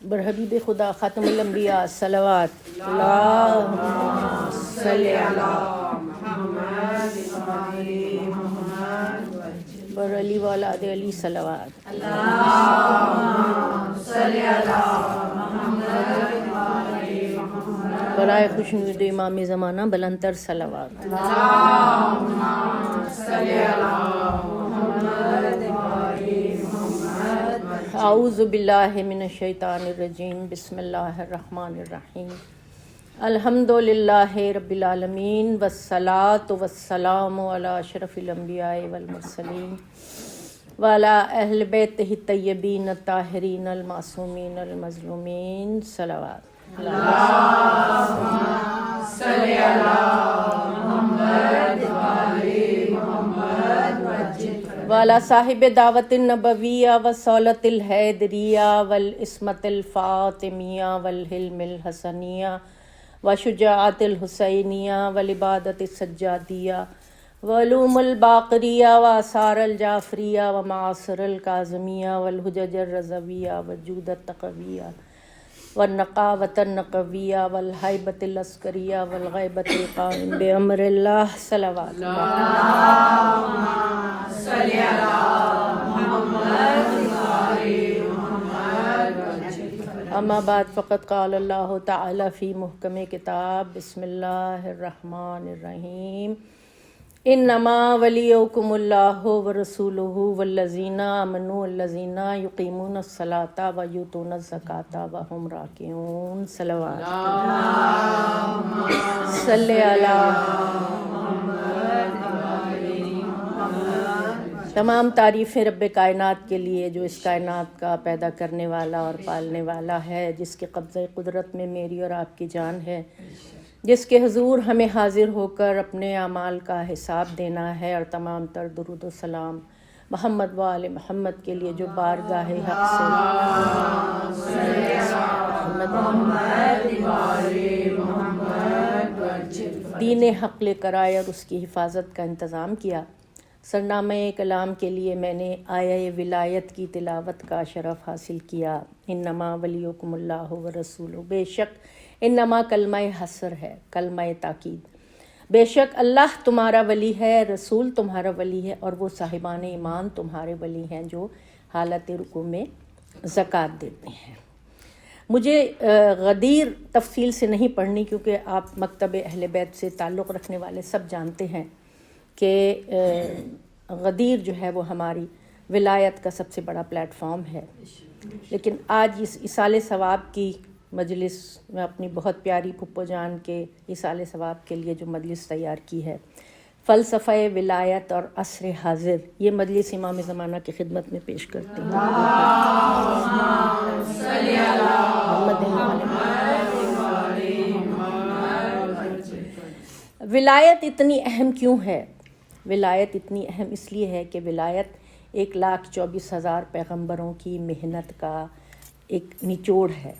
برحبیب خدا خاتم الانبیاء صلوات اللہم صلی علی بر علی واولاد علی صلوات برائے خوشنود امام زمانہ بلندتر صلوات اعوذ باللہ من الشیطان الرجیم بسم اللہ الرحمن الرحیم الحمد للہ رب العالمین والصلاة والسلام علی اشرف الانبیاء والمرسلین وعلی اہل بیتہ الطیبین الطاہرین المعصومین المظلومین صلوات اللہم صلی علی محمد وعلی صاحب دعوت النبویہ وصولۃ الحیدریہ والعصمت الفاطمیہ والحلم الحسنیہ وشجاعت الحسینیہ والعبادت السجادیہ وعلوم الباقریہ وآثار الجعفریہ ومعاصر الکاظمیہ والحجج الرضویہ وجود التقویہ والنقاوۃ النقویہ والہیبۃ العسکریہ والغیبۃ القائم بامر اللہ صلوات اما بعد فقد قال اللہ تعالی فی محکم کتاب بسم اللہ الرحمن الرحیم انما ولیکم اللہ ورسولہ والذین آمنوا الذین یقیمون الصلاۃ ویؤتون الزکاۃ وہم راکعون صلوات صلی علی تمام تعریفیں رب کائنات کے لیے جو اس کائنات کا پیدا کرنے والا اور پالنے والا ہے، جس کے قبضہ قدرت میں میری اور آپ کی جان ہے، جس کے حضور ہمیں حاضر ہو کر اپنے اعمال کا حساب دینا ہے، اور تمام تر درود و سلام محمد و آل محمد کے لیے جو بارگاہ حق سے دین حق لے کر آئے اور اس کی حفاظت کا انتظام کیا۔ سرنامہ کلام کے لیے میں نے آیہ ولایت کی تلاوت کا شرف حاصل کیا۔ انما ولیکم اللہ ورسولہ، بے شک انما کلمہ حصر ہے، کلمہ تاکید، بے شک اللہ تمہارا ولی ہے، رسول تمہارا ولی ہے، اور وہ صاحبان ایمان تمہارے ولی ہیں جو حالت رکوع میں زکوٰۃ دیتے ہیں۔ مجھے غدیر تفصیل سے نہیں پڑھنی، کیونکہ آپ مکتب اہل بیت سے تعلق رکھنے والے سب جانتے ہیں کہ غدیر جو ہے وہ ہماری ولایت کا سب سے بڑا پلیٹ فارم ہے۔ لیکن آج اس ایصال ثواب کی مجلس میں اپنی بہت پیاری پھپھو جان کے ایصال ثواب کے لیے جو مجلس تیار کی ہے، فلسفہ ولایت اور عصر حاضر، یہ مجلس امام زمانہ کی خدمت میں پیش کرتی ہوں۔ ولایت اتنی اہم کیوں ہے؟ ولایت اتنی اہم اس لیے ہے کہ ولایت 1,24,000 پیغمبروں کی محنت کا ایک نچوڑ ہے۔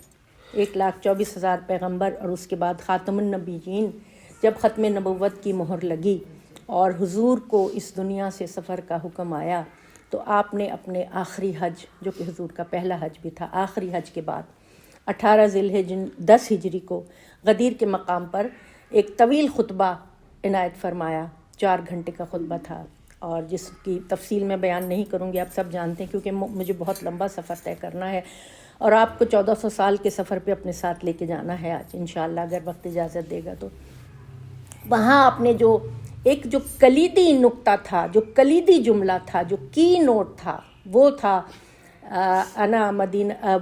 1,24,000 پیغمبر، اور اس کے بعد خاتم النبیین، جب ختم نبوت کی مہر لگی اور حضور کو اس دنیا سے سفر کا حکم آیا، تو آپ نے اپنے آخری حج، جو کہ حضور کا پہلا حج بھی تھا، آخری حج کے بعد 18 ذی الحجہ 10 ہجری کو غدیر کے مقام پر ایک طویل خطبہ عنایت فرمایا، 4 گھنٹے کا خطبہ تھا، اور جس کی تفصیل میں بیان نہیں کروں گی، آپ سب جانتے ہیں، کیونکہ مجھے بہت لمبا سفر طے کرنا ہے، اور آپ کو 1400 سال کے سفر پہ اپنے ساتھ لے کے جانا ہے آج انشاءاللہ، اگر وقت اجازت دے گا تو۔ وہاں آپ نے جو کلیدی نقطہ تھا، جو کلیدی جملہ تھا، جو کی نوٹ تھا، وہ تھا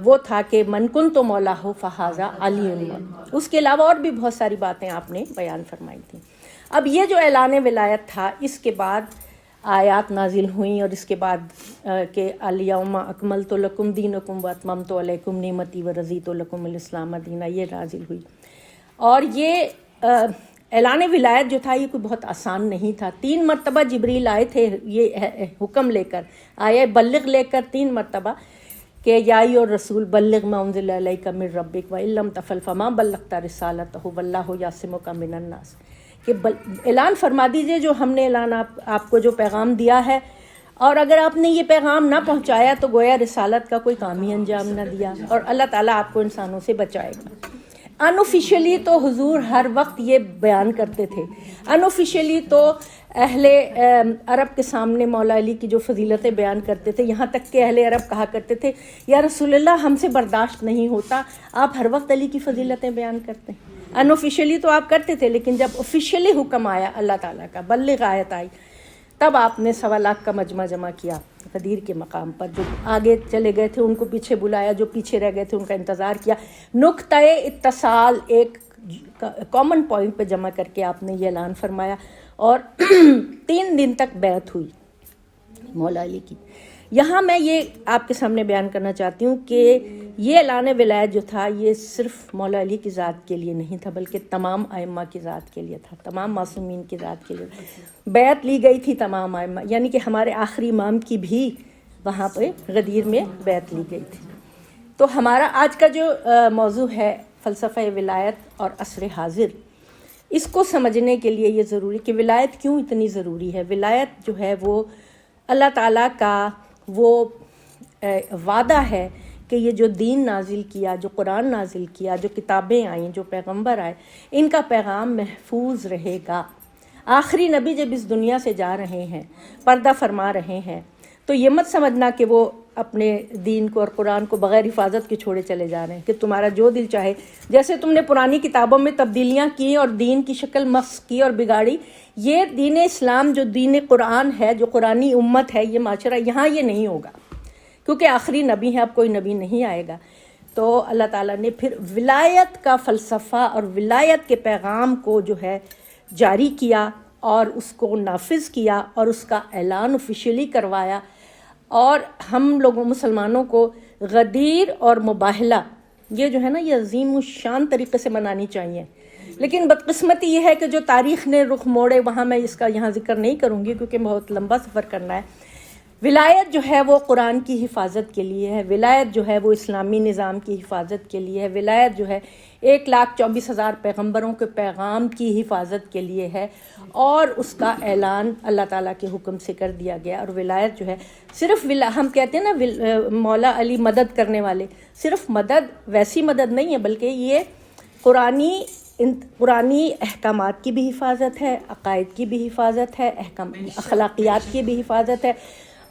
وہ تھا کہ من کنت مولاه فہذا علی المولا۔ اس کے علاوہ اور بھی بہت ساری باتیں آپ نے بیان فرمائی تھیں۔ اب یہ جو اعلان ولایت تھا، اس کے بعد آیات نازل ہوئیں، اور اس کے بعد کہ الیوم اکملت لکم دینکم واتممت علیکم نعمتی ورضیت لکم الاسلام دینا، یہ نازل ہوئی۔ اور یہ اعلان ولایت جو تھا، یہ کوئی بہت آسان نہیں تھا۔ 3 مرتبہ جبریل آئے تھے یہ حکم لے کر، آئے بلغ لے کر 3 مرتبہ، کہ یا ایھا الرسول بلغ ما انزل الیک من ربک وان لم تفعل فما بلغت رسالتہ واللہ یعصمک من الناس، کہ اعلان فرما دیجئے جو ہم نے آپ کو جو پیغام دیا ہے، اور اگر آپ نے یہ پیغام نہ پہنچایا تو گویا رسالت کا کوئی کام ہی انجام نہ دیا، اور اللہ تعالیٰ آپ کو انسانوں سے بچائے گا۔ انوفیشلی تو حضور ہر وقت یہ بیان کرتے تھے، انوفیشلی تو اہل عرب کے سامنے مولا علی کی جو فضیلتیں بیان کرتے تھے، یہاں تک کہ اہل عرب کہا کرتے تھے یا رسول اللہ ہم سے برداشت نہیں ہوتا، آپ ہر وقت علی کی فضیلتیں بیان کرتے ہیں۔ انوفیشلی تو آپ کرتے تھے، لیکن جب آفیشلی حکم آیا اللہ تعالیٰ کا، بلغ آیت آئی، تب آپ نے 1.25 لاکھ کا مجمع جمع کیا غدیر کے مقام پر۔ جو آگے چلے گئے تھے ان کو پیچھے بلایا، جو پیچھے رہ گئے تھے ان کا انتظار کیا، نقطۂ اتصال ایک کامن پوائنٹ پہ جمع کر کے آپ نے یہ اعلان فرمایا، اور 3 دن تک بیعت ہوئی مولا علی کی۔ یہاں میں یہ آپ کے سامنے بیان کرنا چاہتی ہوں کہ یہ اعلان ولایت جو تھا یہ صرف مولا علی کی ذات کے لیے نہیں تھا، بلکہ تمام ائمہ کی ذات کے لیے تھا، تمام معصومین کی ذات کے لیے بیعت لی گئی تھی، تمام ائمہ، یعنی کہ ہمارے آخری امام کی بھی وہاں پہ غدیر میں بیعت لی گئی تھی۔ تو ہمارا آج کا جو موضوع ہے فلسفہ ولایت اور عصر حاضر، اس کو سمجھنے کے لیے یہ ضروری کہ ولایت کیوں اتنی ضروری ہے۔ ولایت جو ہے وہ اللہ تعالیٰ کا وہ وعدہ ہے کہ یہ جو دین نازل کیا، جو قرآن نازل کیا، جو کتابیں آئیں، جو پیغمبر آئے، ان کا پیغام محفوظ رہے گا۔ آخری نبی جب اس دنیا سے جا رہے ہیں، پردہ فرما رہے ہیں، تو یہ مت سمجھنا کہ وہ اپنے دین کو اور قرآن کو بغیر حفاظت کے چھوڑے چلے جا رہے ہیں، کہ تمہارا جو دل چاہے، جیسے تم نے پرانی کتابوں میں تبدیلیاں کی اور دین کی شکل مسخ کی اور بگاڑی، یہ دین اسلام جو دین قرآن ہے، جو قرآنی امت ہے، یہ معاشرہ، یہاں یہ نہیں ہوگا، کیونکہ آخری نبی ہے، اب کوئی نبی نہیں آئے گا۔ تو اللہ تعالیٰ نے پھر ولایت کا فلسفہ اور ولایت کے پیغام کو جو ہے جاری کیا اور اس کو نافذ کیا اور اس کا اعلان آفیشلی کروایا، اور ہم لوگوں مسلمانوں کو غدیر اور مباہلہ یہ جو ہے نا یہ عظیم الشان طریقے سے منانی چاہیے۔ لیکن بدقسمتی یہ ہے کہ جو تاریخ نے رخ موڑے، وہاں میں اس کا یہاں ذکر نہیں کروں گی کیونکہ بہت لمبا سفر کرنا ہے۔ ولایت جو ہے وہ قرآن کی حفاظت کے لیے ہے، ولایت جو ہے وہ اسلامی نظام کی حفاظت کے لیے ہے، ولایت جو ہے 1,24,000 پیغمبروں کے پیغام کی حفاظت کے لیے ہے، اور اس کا اعلان اللہ تعالیٰ کے حکم سے کر دیا گیا۔ اور ولایت جو ہے صرف ہم کہتے ہیں نا مولا علی مدد کرنے والے، صرف مدد ویسی مدد نہیں ہے، بلکہ یہ قرآنی احکامات کی بھی حفاظت ہے، عقائد کی بھی حفاظت ہے، اخلاقیات کی بھی حفاظت ہے،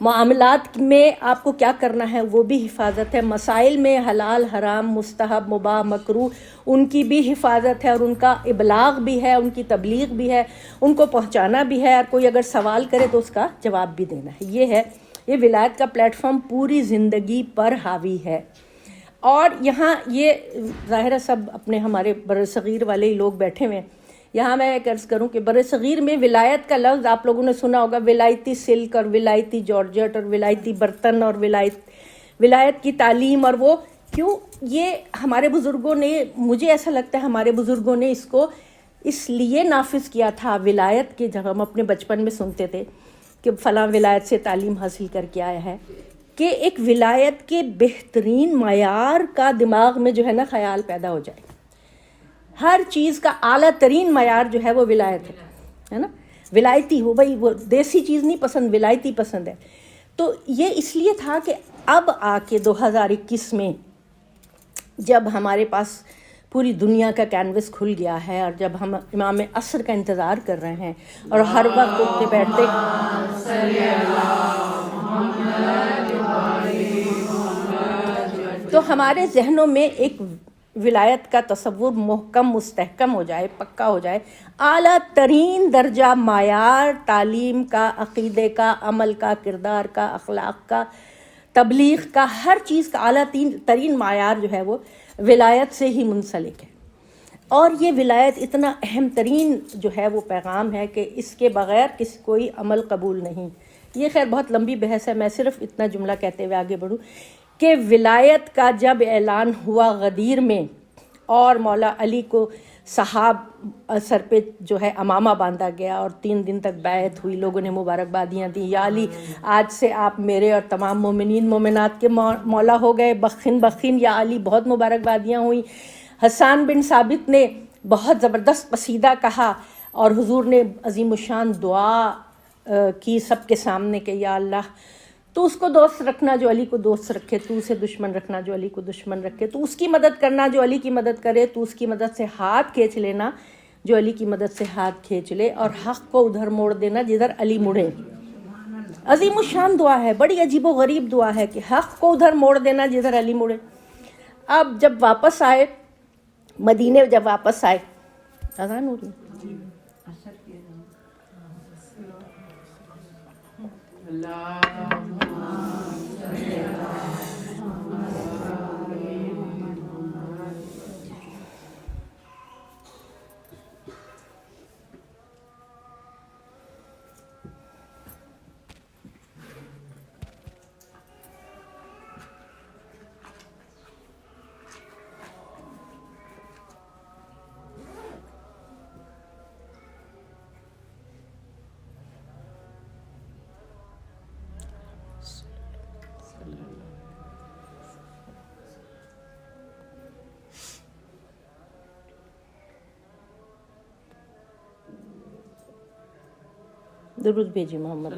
معاملات میں آپ کو کیا کرنا ہے وہ بھی حفاظت ہے، مسائل میں حلال حرام مستحب مباح مکروہ ان کی بھی حفاظت ہے، اور ان کا ابلاغ بھی ہے، ان کی تبلیغ بھی ہے، ان کو پہنچانا بھی ہے، اور کوئی اگر سوال کرے تو اس کا جواب بھی دینا ہے۔ یہ ولایت کا پلیٹ فارم پوری زندگی پر حاوی ہے۔ اور یہاں یہ ظاہر ہے سب اپنے ہمارے برصغیر والے ہی لوگ بیٹھے ہوئے ہیں، یہاں میں ایک عرض کروں کہ برصغیر میں ولایت کا لفظ آپ لوگوں نے سنا ہوگا، ولایتی سلک اور ولایتی جارجٹ اور ولایتی برتن اور ولایت کی تعلیم، اور وہ کیوں یہ ہمارے بزرگوں نے، مجھے ایسا لگتا ہے ہمارے بزرگوں نے اس کو اس لیے نافذ کیا تھا ولایت کے، جب ہم اپنے بچپن میں سنتے تھے کہ فلاں ولایت سے تعلیم حاصل کر کے آیا ہے، کہ ایک ولایت کے بہترین معیار کا دماغ میں جو ہے نا خیال پیدا ہو جائے، ہر چیز کا اعلیٰ ترین معیار جو ہے وہ ولایت ہے نا، ولایتی ہو بھائی، وہ دیسی چیز نہیں پسند، ولایتی پسند ہے۔ تو یہ اس لیے تھا کہ اب آ کے 2021 میں جب ہمارے پاس پوری دنیا کا کینوس کھل گیا ہے، اور جب ہم امام عصر کا انتظار کر رہے ہیں اور ہر وقت اٹھتے بیٹھتے تو ہمارے ذہنوں میں ایک ولایت کا تصور محکم مستحکم ہو جائے، پکا ہو جائے، اعلیٰ ترین درجہ معیار تعلیم کا، عقیدے کا، عمل کا، کردار کا، اخلاق کا، تبلیغ کا، ہر چیز کا اعلیٰ ترین معیار جو ہے وہ ولایت سے ہی منسلک ہے۔ اور یہ ولایت اتنا اہم ترین جو ہے وہ پیغام ہے کہ اس کے بغیر کوئی عمل قبول نہیں۔ یہ خیر بہت لمبی بحث ہے، میں صرف اتنا جملہ کہتے ہوئے آگے بڑھوں کہ ولایت کا جب اعلان ہوا غدیر میں، اور مولا علی کو صحاب سر پہ جو ہے امامہ باندھا گیا، اور 3 دن تک بیعت ہوئی، لوگوں نے مبارکبادیاں دیں، یا علی آج سے آپ میرے اور تمام مومنین مومنات کے مولا ہو گئے، بخن بخن یا علی، بہت مبارکبادیاں ہوئیں۔ حسان بن ثابت نے بہت زبردست قصیدہ کہا، اور حضور نے عظیم الشان دعا کی سب کے سامنے کہ یا اللہ تو اس کو دوست رکھنا جو علی کو دوست رکھے، تو اسے دشمن رکھنا جو علی کو دشمن رکھے، تو اس کی مدد کرنا جو علی کی مدد کرے، تو اس کی مدد سے ہاتھ کھینچ لینا جو علی کی مدد سے ہاتھ کھینچ لے، اور حق کو ادھر موڑ دینا جدھر علی مڑے۔ عظیم الشان دعا ہے، بڑی عجیب و غریب دعا ہے کہ حق کو ادھر موڑ دینا جدھر علی مڑے۔ اب جب واپس آئے مدینے، جب واپس آئے، اذان ہو رہی درود بھیجی محمد۔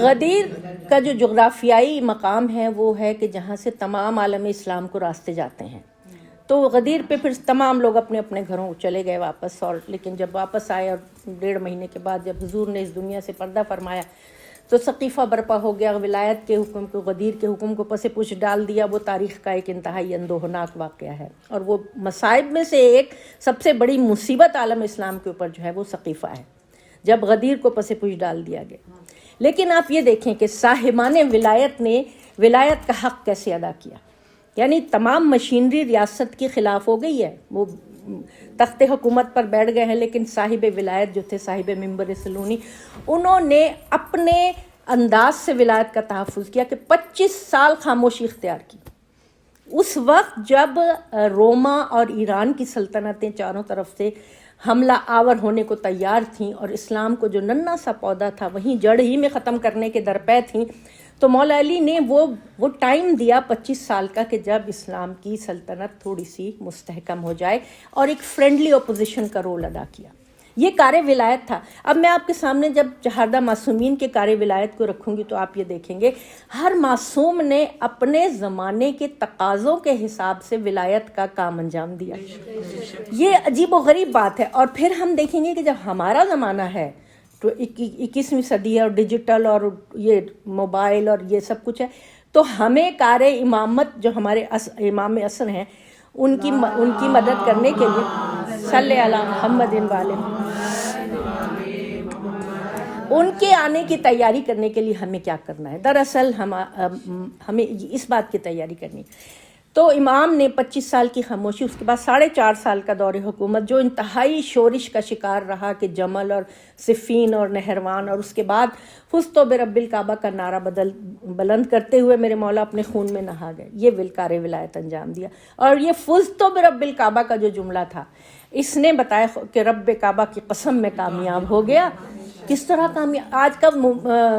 غدیر کا جو جغرافیائی مقام ہے وہ ہے کہ جہاں سے تمام عالم اسلام کو راستے جاتے ہیں، تو غدیر پہ پھر تمام لوگ اپنے اپنے گھروں چلے گئے واپس، اور لیکن جب واپس آئے اور 1.5 مہینے کے بعد جب حضور نے اس دنیا سے پردہ فرمایا تو ثقیفہ برپا ہو گیا، ولایت کے حکم کو، غدیر کے حکم کو پس پوچھ ڈال دیا۔ وہ تاریخ کا ایک انتہائی اندوہناک واقعہ ہے، اور وہ مصائب میں سے ایک سب سے بڑی مصیبت عالم اسلام کے اوپر جو ہے وہ ثقیفہ ہے، جب غدیر کو پس پوچھ ڈال دیا گیا۔ لیکن آپ یہ دیکھیں کہ صاحبان ولایت نے ولایت کا حق کیسے ادا کیا، یعنی تمام مشینری ریاست کے خلاف ہو گئی ہے، وہ تخت حکومت پر بیٹھ گئے ہیں، لیکن صاحب ولایت جو تھے، صاحب منبر سلونی، انہوں نے اپنے انداز سے ولایت کا تحفظ کیا کہ 25 سال خاموشی اختیار کی۔ اس وقت جب روما اور ایران کی سلطنتیں چاروں طرف سے حملہ آور ہونے کو تیار تھیں، اور اسلام کو جو ننھا سا پودا تھا وہیں جڑ ہی میں ختم کرنے کے درپے تھیں، تو مولا علی نے وہ ٹائم دیا 25 سال کا کہ جب اسلام کی سلطنت تھوڑی سی مستحکم ہو جائے، اور ایک فرینڈلی اپوزیشن کا رول ادا کیا۔ یہ کار ولایت تھا۔ اب میں آپ کے سامنے جب چہاردہ معصومین کے کار ولایت کو رکھوں گی تو آپ یہ دیکھیں گے ہر معصوم نے اپنے زمانے کے تقاضوں کے حساب سے ولایت کا کام انجام دیا۔ یہ عجیب و غریب بات ہے۔ اور پھر ہم دیکھیں گے کہ جب ہمارا زمانہ ہے تو 21ویں صدی ہے، اور ڈیجیٹل اور یہ موبائل اور یہ سب کچھ ہے، تو ہمیں کار امامت جو ہمارے امام عصر ہیں ان کی مدد کرنے کے لیے صلی علی محمد والے ان کے آنے کی تیاری کرنے کے لیے ہمیں کیا کرنا ہے؟ دراصل ہمیں اس بات کی تیاری کرنی ہے۔ تو امام نے 25 سال کی خاموشی، اس کے بعد 4.5 سال کا دور حکومت جو انتہائی شورش کا شکار رہا کہ جمل اور صفین اور نہروان، اور اس کے بعد فزت برب الکعبہ کا نعرہ بلند کرتے ہوئے میرے مولا اپنے خون میں نہا گئے، یہ ولکار ولایت انجام دیا۔ اور یہ فزت برب الکعبہ کا جو جملہ تھا، اس نے بتایا کہ رب کعبہ کی قسم میں کامیاب ہو گیا۔ کس طرح کامیاب؟ آج کا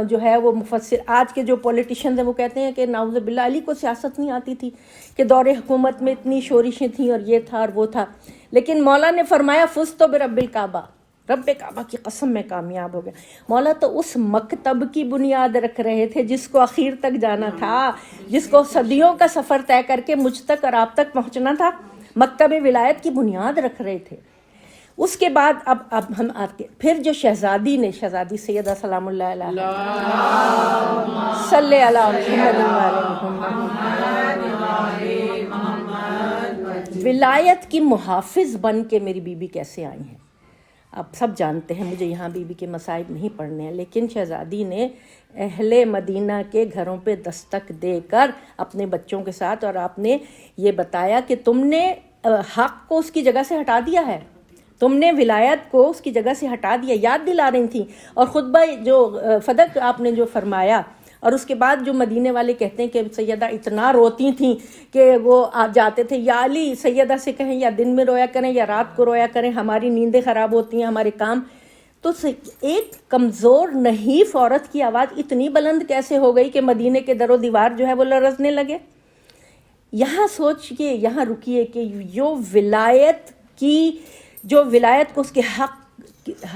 جو ہے وہ مفسر، آج کے جو پولیٹیشنز ہیں وہ کہتے ہیں کہ نعوذ باللہ علی کو سیاست نہیں آتی تھی، کہ دور حکومت میں اتنی شورشیں تھیں اور یہ تھا اور وہ تھا، لیکن مولا نے فرمایا فزت برب الکعبہ، رب کعبہ کی قسم میں کامیاب ہو گیا۔ مولا تو اس مکتب کی بنیاد رکھ رہے تھے جس کو اخیر تک جانا تھا، جس کو صدیوں کا سفر طے کر کے مجھ تک اور آپ تک پہنچنا تھا، مکتب ولایت کی بنیاد رکھ رہے تھے۔ اس کے بعد اب ہم آتے پھر جو شہزادی سیدہ سلام اللہ علیہ صلی اللہ محمد ولایت کی محافظ بن کے میری بیوی کیسے آئی ہیں، آپ سب جانتے ہیں، مجھے یہاں بیوی کے مصائب نہیں پڑھنے ہیں، لیکن شہزادی نے اہل مدینہ کے گھروں پہ دستک دے کر اپنے بچوں کے ساتھ، اور آپ نے یہ بتایا کہ تم نے حق کو اس کی جگہ سے ہٹا دیا ہے، تم نے ولایت کو اس کی جگہ سے ہٹا دیا، یاد دلا رہی تھیں۔ اور خطبہ جو فدق آپ نے جو فرمایا، اور اس کے بعد جو مدینے والے کہتے ہیں کہ سیدہ اتنا روتی تھیں کہ وہ جاتے تھے، یا علی سیدہ سے کہیں یا دن میں رویا کریں یا رات کو رویا کریں، ہماری نیندیں خراب ہوتی ہیں، ہمارے کام۔ تو ایک کمزور نحیف عورت کی آواز اتنی بلند کیسے ہو گئی کہ مدینے کے در و دیوار جو ہے وہ لرزنے لگے؟ یہاں سوچئے، یہاں رکیے کہ جو ولایت کو اس کے حق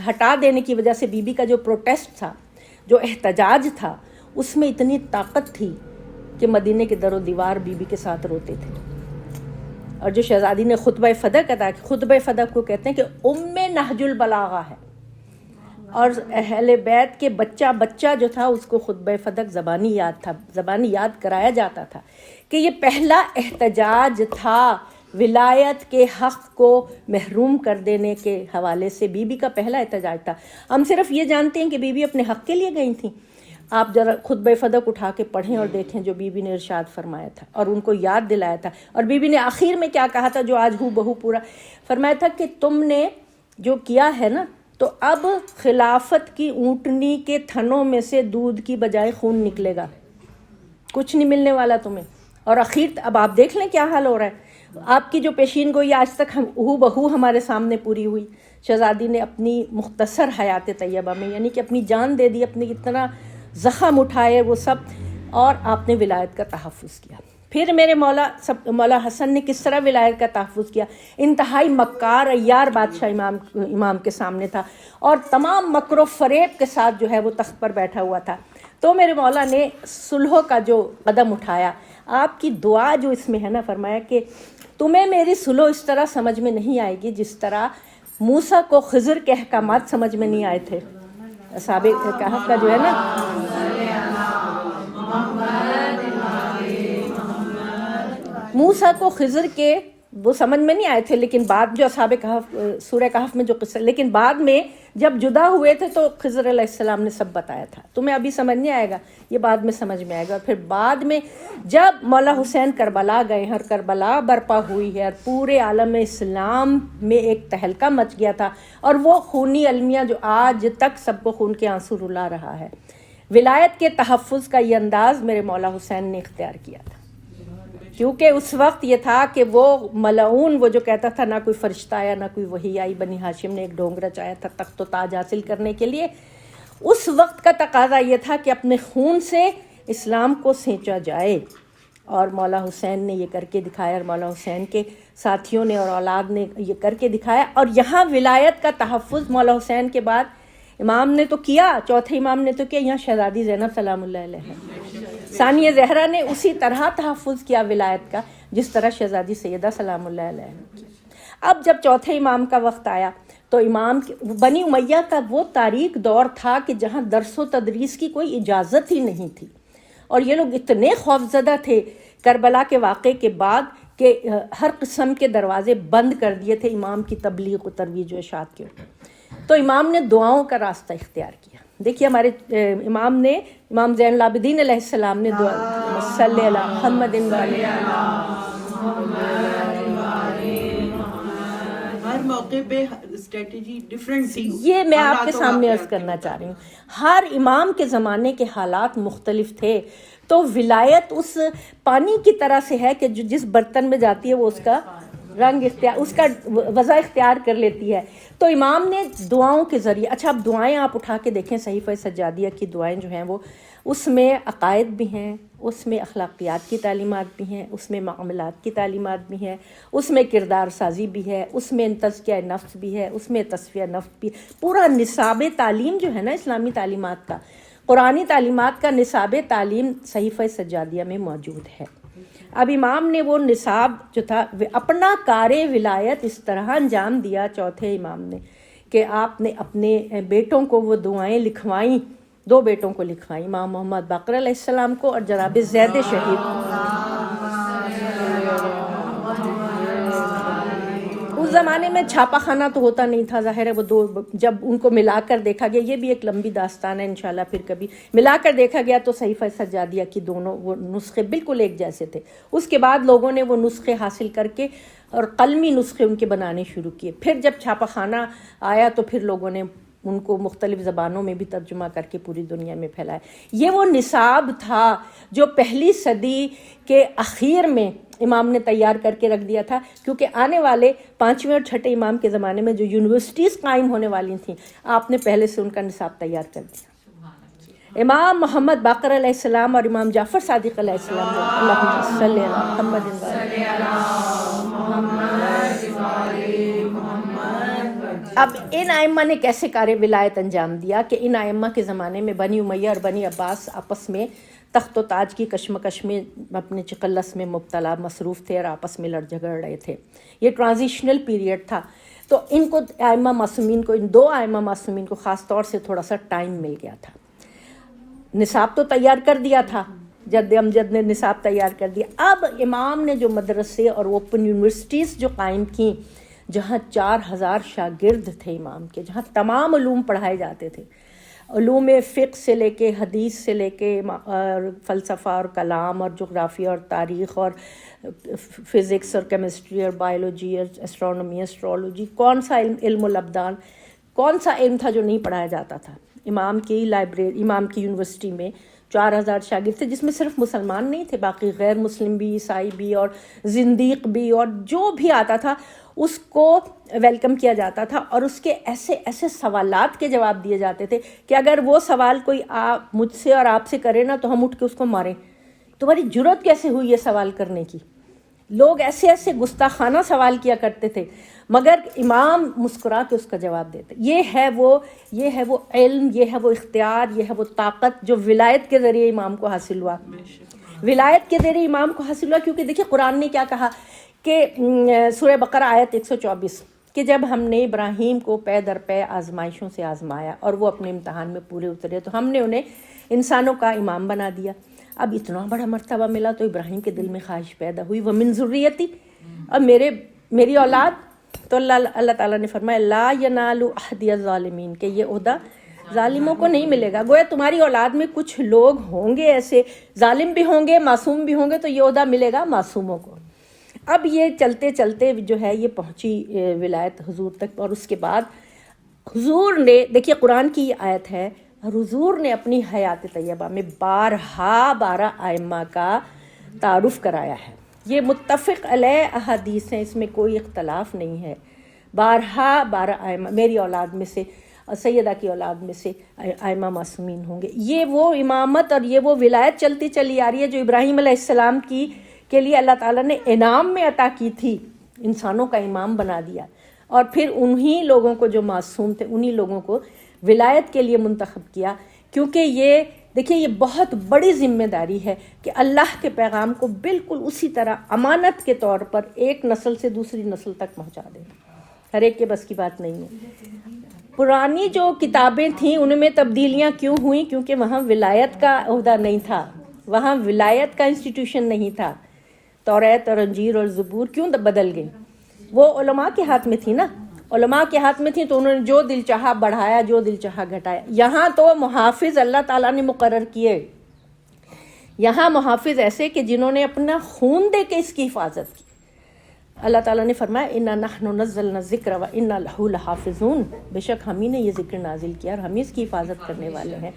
ہٹا دینے کی وجہ سے بی بی کا جو پروٹیسٹ تھا، جو احتجاج تھا، اس میں اتنی طاقت تھی کہ مدینے کے در و دیوار بی بی کے ساتھ روتے تھے. اور جو شہزادی نے خطبہ فدق ادا کیا، خطبہ فدق کو کہتے ہیں کہ ام نہج البلاغہ ہے، اور اہل بیت کے بچہ جو تھا اس کو خطبہ فدق زبانی یاد تھا، زبانی یاد کرایا جاتا تھا کہ یہ پہلا احتجاج تھا ولایت کے حق کو محروم کر دینے کے حوالے سے. بی بی کا پہلا احتجاج تھا. ہم صرف یہ جانتے ہیں کہ بی بی اپنے حق کے لیے گئی تھیں. آپ ذرا خطبہ فدق اٹھا کے پڑھیں اور دیکھیں جو بی بی نے ارشاد فرمایا تھا اور ان کو یاد دلایا تھا. اور بی بی نے آخر میں کیا کہا تھا جو آج ہو بہو پورا فرمایا تھا کہ تم نے جو کیا ہے نا، تو اب خلافت کی اونٹنی کے تھنوں میں سے دودھ کی بجائے خون نکلے گا، کچھ نہیں ملنے والا تمہیں. اور اب آپ دیکھ لیں کیا حال ہو رہا ہے. آپ کی جو پیشین گوئی آج تک ہو بہو ہمارے سامنے پوری ہوئی. شہزادی نے اپنی مختصر حیات طیبہ میں یعنی کہ اپنی جان دے دی، اپنی اتنا زخم اٹھائے وہ سب، اور آپ نے ولایت کا تحفظ کیا. پھر میرے مولا حسن نے کس طرح ولایت کا تحفظ کیا. انتہائی مکار عیار بادشاہ امام کے سامنے تھا اور تمام مکر و فریب کے ساتھ جو ہے وہ تخت پر بیٹھا ہوا تھا. تو میرے مولا نے صلح کا جو قدم اٹھایا، آپ کی دعا جو اس میں ہے نا، فرمایا کہ تمہیں میری صلح اس طرح سمجھ میں نہیں آئے گی جس طرح موسیٰ کو خضر کے احکامات سمجھ میں نہیں آئے تھے. اصحاب کہف کا جو ہے نا، موسیٰ کو خضر کے وہ سمجھ میں نہیں آئے تھے، لیکن بعد جو اصحاب کہف سورہ کہف میں جو قصہ، لیکن بعد میں جب جدا ہوئے تھے تو خضر علیہ السلام نے سب بتایا تھا. تمہیں ابھی سمجھ نہیں آئے گا، یہ بعد میں سمجھ میں آئے گا. اور پھر بعد میں جب مولا حسین کربلا گئے ہیں اور کربلا برپا ہوئی ہے اور پورے عالم اسلام میں ایک تہلکہ مچ گیا تھا، اور وہ خونی المیہ جو آج تک سب کو خون کے آنسو رلا رہا ہے، ولایت کے تحفظ کا یہ انداز میرے مولا حسین نے اختیار کیا تھا. کیونکہ اس وقت یہ تھا کہ وہ ملعون، وہ جو کہتا تھا نہ کوئی فرشتہ آیا نہ کوئی وحی آئی، بنی ہاشم نے ایک ڈھونگ رچایا تھا تخت و تاج حاصل کرنے کے لیے. اس وقت کا تقاضا یہ تھا کہ اپنے خون سے اسلام کو سینچا جائے، اور مولا حسین نے یہ کر کے دکھایا، اور مولا حسین کے ساتھیوں نے اور اولاد نے یہ کر کے دکھایا. اور یہاں ولایت کا تحفظ مولا حسین کے بعد امام نے تو کیا، چوتھے امام نے تو کیا، یہاں شہزادی زینب سلام اللہ علیہ ہے. ثانیہ زہرا نے اسی طرح تحفظ کیا ولایت کا جس طرح شہزادی سیدہ سلام اللہ علیہ نے کیا. اب جب چوتھے امام کا وقت آیا تو بنی امیہ کا وہ تاریک دور تھا کہ جہاں درس و تدریس کی کوئی اجازت ہی نہیں تھی، اور یہ لوگ اتنے خوفزدہ تھے کربلا کے واقعے کے بعد کہ ہر قسم کے دروازے بند کر دیے تھے امام کی تبلیغ و ترویج و اشاعت کے اوپر. تو امام نے دعاؤں کا راستہ اختیار کیا. دیکھیے ہمارے امام زین العابدین علیہ السلام نے دعا صلی اللہ محمد ہر موقع پہ اسٹریٹجی ڈیفرنٹ تھی. یہ میں آپ کے سامنے عرض کرنا چاہ رہی ہوں، ہر امام کے زمانے کے حالات مختلف تھے. تو ولایت اس پانی کی طرح سے ہے کہ جس برتن میں جاتی ہے وہ اس کا رنگ اختیار، اس کا وضع اختیار کر لیتی ہے. تو امام نے دعاؤں کے ذریعے، اچھا اب دعائیں آپ اٹھا کے دیکھیں صحیفہ سجادیہ کی دعائیں جو ہیں وہ اس میں عقائد بھی ہیں، اس میں اخلاقیات کی تعلیمات بھی ہیں، اس میں معاملات کی تعلیمات بھی ہیں، اس میں کردار سازی بھی ہے، اس میں تزکیہ نفس بھی ہے، اس میں تصفیہ نفس بھی. پورا نصاب تعلیم جو ہے نا اسلامی تعلیمات کا، قرآنی تعلیمات کا نصاب تعلیم صحیفہ سجادیہ میں موجود ہے. اب امام نے وہ نصاب جو تھا اپنا کار ولایت اس طرح انجام دیا چوتھے امام نے کہ آپ نے اپنے بیٹوں کو وہ دعائیں لکھوائیں، 2 بیٹوں کو لکھوائیں، امام محمد باقر علیہ السلام کو اور جناب زید شہید. اس زمانے میں چھاپا خانہ تو ہوتا نہیں تھا، ظاہر ہے وہ 2 جب ان کو ملا کر دیکھا گیا، یہ بھی ایک لمبی داستان ہے انشاءاللہ پھر کبھی، ملا کر دیکھا گیا تو صحیفہ سجادیہ کی دونوں وہ نسخے بالکل ایک جیسے تھے. اس کے بعد لوگوں نے وہ نسخے حاصل کر کے اور قلمی نسخے ان کے بنانے شروع کیے. پھر جب چھاپا خانہ آیا تو پھر لوگوں نے ان کو مختلف زبانوں میں بھی ترجمہ کر کے پوری دنیا میں پھیلایا. یہ وہ نصاب تھا جو پہلی صدی کے اخیر میں امام نے تیار کر کے رکھ دیا تھا، کیونکہ آنے والے 5ویں اور 6ٹھے امام کے زمانے میں جو یونیورسٹیز قائم ہونے والی تھیں، آپ نے پہلے سے ان کا نصاب تیار کر دیا. امام محمد باقر علیہ السلام اور امام جعفر صادق علیہ السلام، اللہم صلی علی محمد اب ان ائمہ نے کیسے کار ولایت انجام دیا کہ ان ائمہ کے زمانے میں بنی امیہ اور بنی عباس آپس میں تخت و تاج کی کشمکش میں اپنے چقلس میں مبتلا مصروف تھے اور آپس میں لڑ جھگڑ رہے تھے. یہ ٹرانزیشنل پیریڈ تھا، تو ان کو ائمہ معصومین کو، ان دو ائمہ معصومین کو خاص طور سے تھوڑا سا ٹائم مل گیا تھا. نصاب تو تیار کر دیا تھا، جد امجد نے نصاب تیار کر دیا. اب امام نے جو مدرسے اور اوپن یونیورسٹیز جو قائم کیں، جہاں 4000 شاگرد تھے امام کے، جہاں تمام علوم پڑھائے جاتے تھے، علوم فقہ سے لے کے حدیث سے لے کے فلسفہ اور کلام اور جغرافیہ اور تاریخ اور فزکس اور کیمسٹری اور بایولوجی اور اسٹرانومی اسٹرالوجی، کون سا علم الابدان، کون سا علم تھا جو نہیں پڑھایا جاتا تھا. امام کی لائبریری، امام کی یونیورسٹی میں 4000 شاگرد تھے، جس میں صرف مسلمان نہیں تھے، باقی غیر مسلم بھی، عیسائی بھی اور زندیق بھی، اور جو بھی آتا تھا اس کو ویلکم کیا جاتا تھا، اور اس کے ایسے ایسے سوالات کے جواب دیے جاتے تھے کہ اگر وہ سوال کوئی مجھ سے اور آپ سے کرے نا تو ہم اٹھ کے اس کو ماریں. تمہاری جرت کیسے ہوئی یہ سوال کرنے کی؟ لوگ ایسے ایسے گستاخانہ سوال کیا کرتے تھے، مگر امام مسکرا کے اس کا جواب دیتے. یہ ہے وہ علم، یہ ہے وہ اختیار، یہ ہے وہ طاقت جو ولایت کے ذریعے امام کو حاصل ہوا. ولایت کے ذریعے امام کو حاصل ہوا، کیونکہ دیکھیے قرآن نے کیا کہا کہ سورہ بقرہ آیت 124 کہ جب ہم نے ابراہیم کو پے در پے آزمائشوں سے آزمایا اور وہ اپنے امتحان میں پورے اترے تو ہم نے انہیں انسانوں کا امام بنا دیا. اب اتنا بڑا مرتبہ ملا تو ابراہیم کے دل میں خواہش پیدا ہوئی ومن ذریتی، اب میری اولاد. تو اللہ تعالیٰ نے فرمایا لا ینال عہد الظالمین، کہ یہ عہدہ ظالموں کو نہیں ملے گا. گویا تمہاری اولاد میں کچھ لوگ ہوں گے ایسے، ظالم بھی ہوں گے، معصوم بھی ہوں گے، تو یہ عہدہ ملے گا معصوموں کو. اب یہ چلتے چلتے جو ہے یہ پہنچی ولایت حضور تک، اور اس کے بعد حضور نے، دیکھیے قرآن کی یہ آیت ہے، اور حضور نے اپنی حیات طیبہ میں 12 ائمہ کا تعارف کرایا ہے. یہ متفق علیہ احادیث ہیں، اس میں کوئی اختلاف نہیں ہے. 12 ائمہ میری اولاد میں سے، سیدہ کی اولاد میں سے ائمہ معصومین ہوں گے. یہ وہ امامت اور یہ وہ ولایت چلتی چلی آ رہی ہے جو ابراہیم علیہ السلام کے لیے اللہ تعالیٰ نے انعام میں عطا کی تھی، انسانوں کا امام بنا دیا، اور پھر انہی لوگوں کو جو معصوم تھے انہی لوگوں کو ولایت کے لیے منتخب کیا. کیونکہ یہ دیکھیے یہ بہت بڑی ذمہ داری ہے کہ اللہ کے پیغام کو بالکل اسی طرح امانت کے طور پر ایک نسل سے دوسری نسل تک پہنچا دیں. ہر ایک کے بس کی بات نہیں ہے. پرانی جو کتابیں تھیں ان میں تبدیلیاں کیوں ہوئیں؟ کیونکہ وہاں ولایت کا عہدہ نہیں تھا، وہاں ولایت کا انسٹیٹیوشن نہیں تھا. توریت اور انجیل اور زبور کیوں بدل گئی؟ وہ علماء کے ہاتھ میں تھی نا، علماء کے ہاتھ میں تھی تو انہوں نے جو دل چاہا بڑھایا، جو دل چاہا گھٹایا. یہاں تو محافظ اللہ تعالیٰ نے مقرر کیے، یہاں محافظ ایسے کہ جنہوں نے اپنا خون دے کے اس کی حفاظت کی. اللہ تعالیٰ نے فرمایا انا نحن نزلنا الذکر وانا لہ لحافظون، بے شک ہم ہی نے یہ ذکر نازل کیا اور ہم ہی اس کی حفاظت کرنے والے ہیں.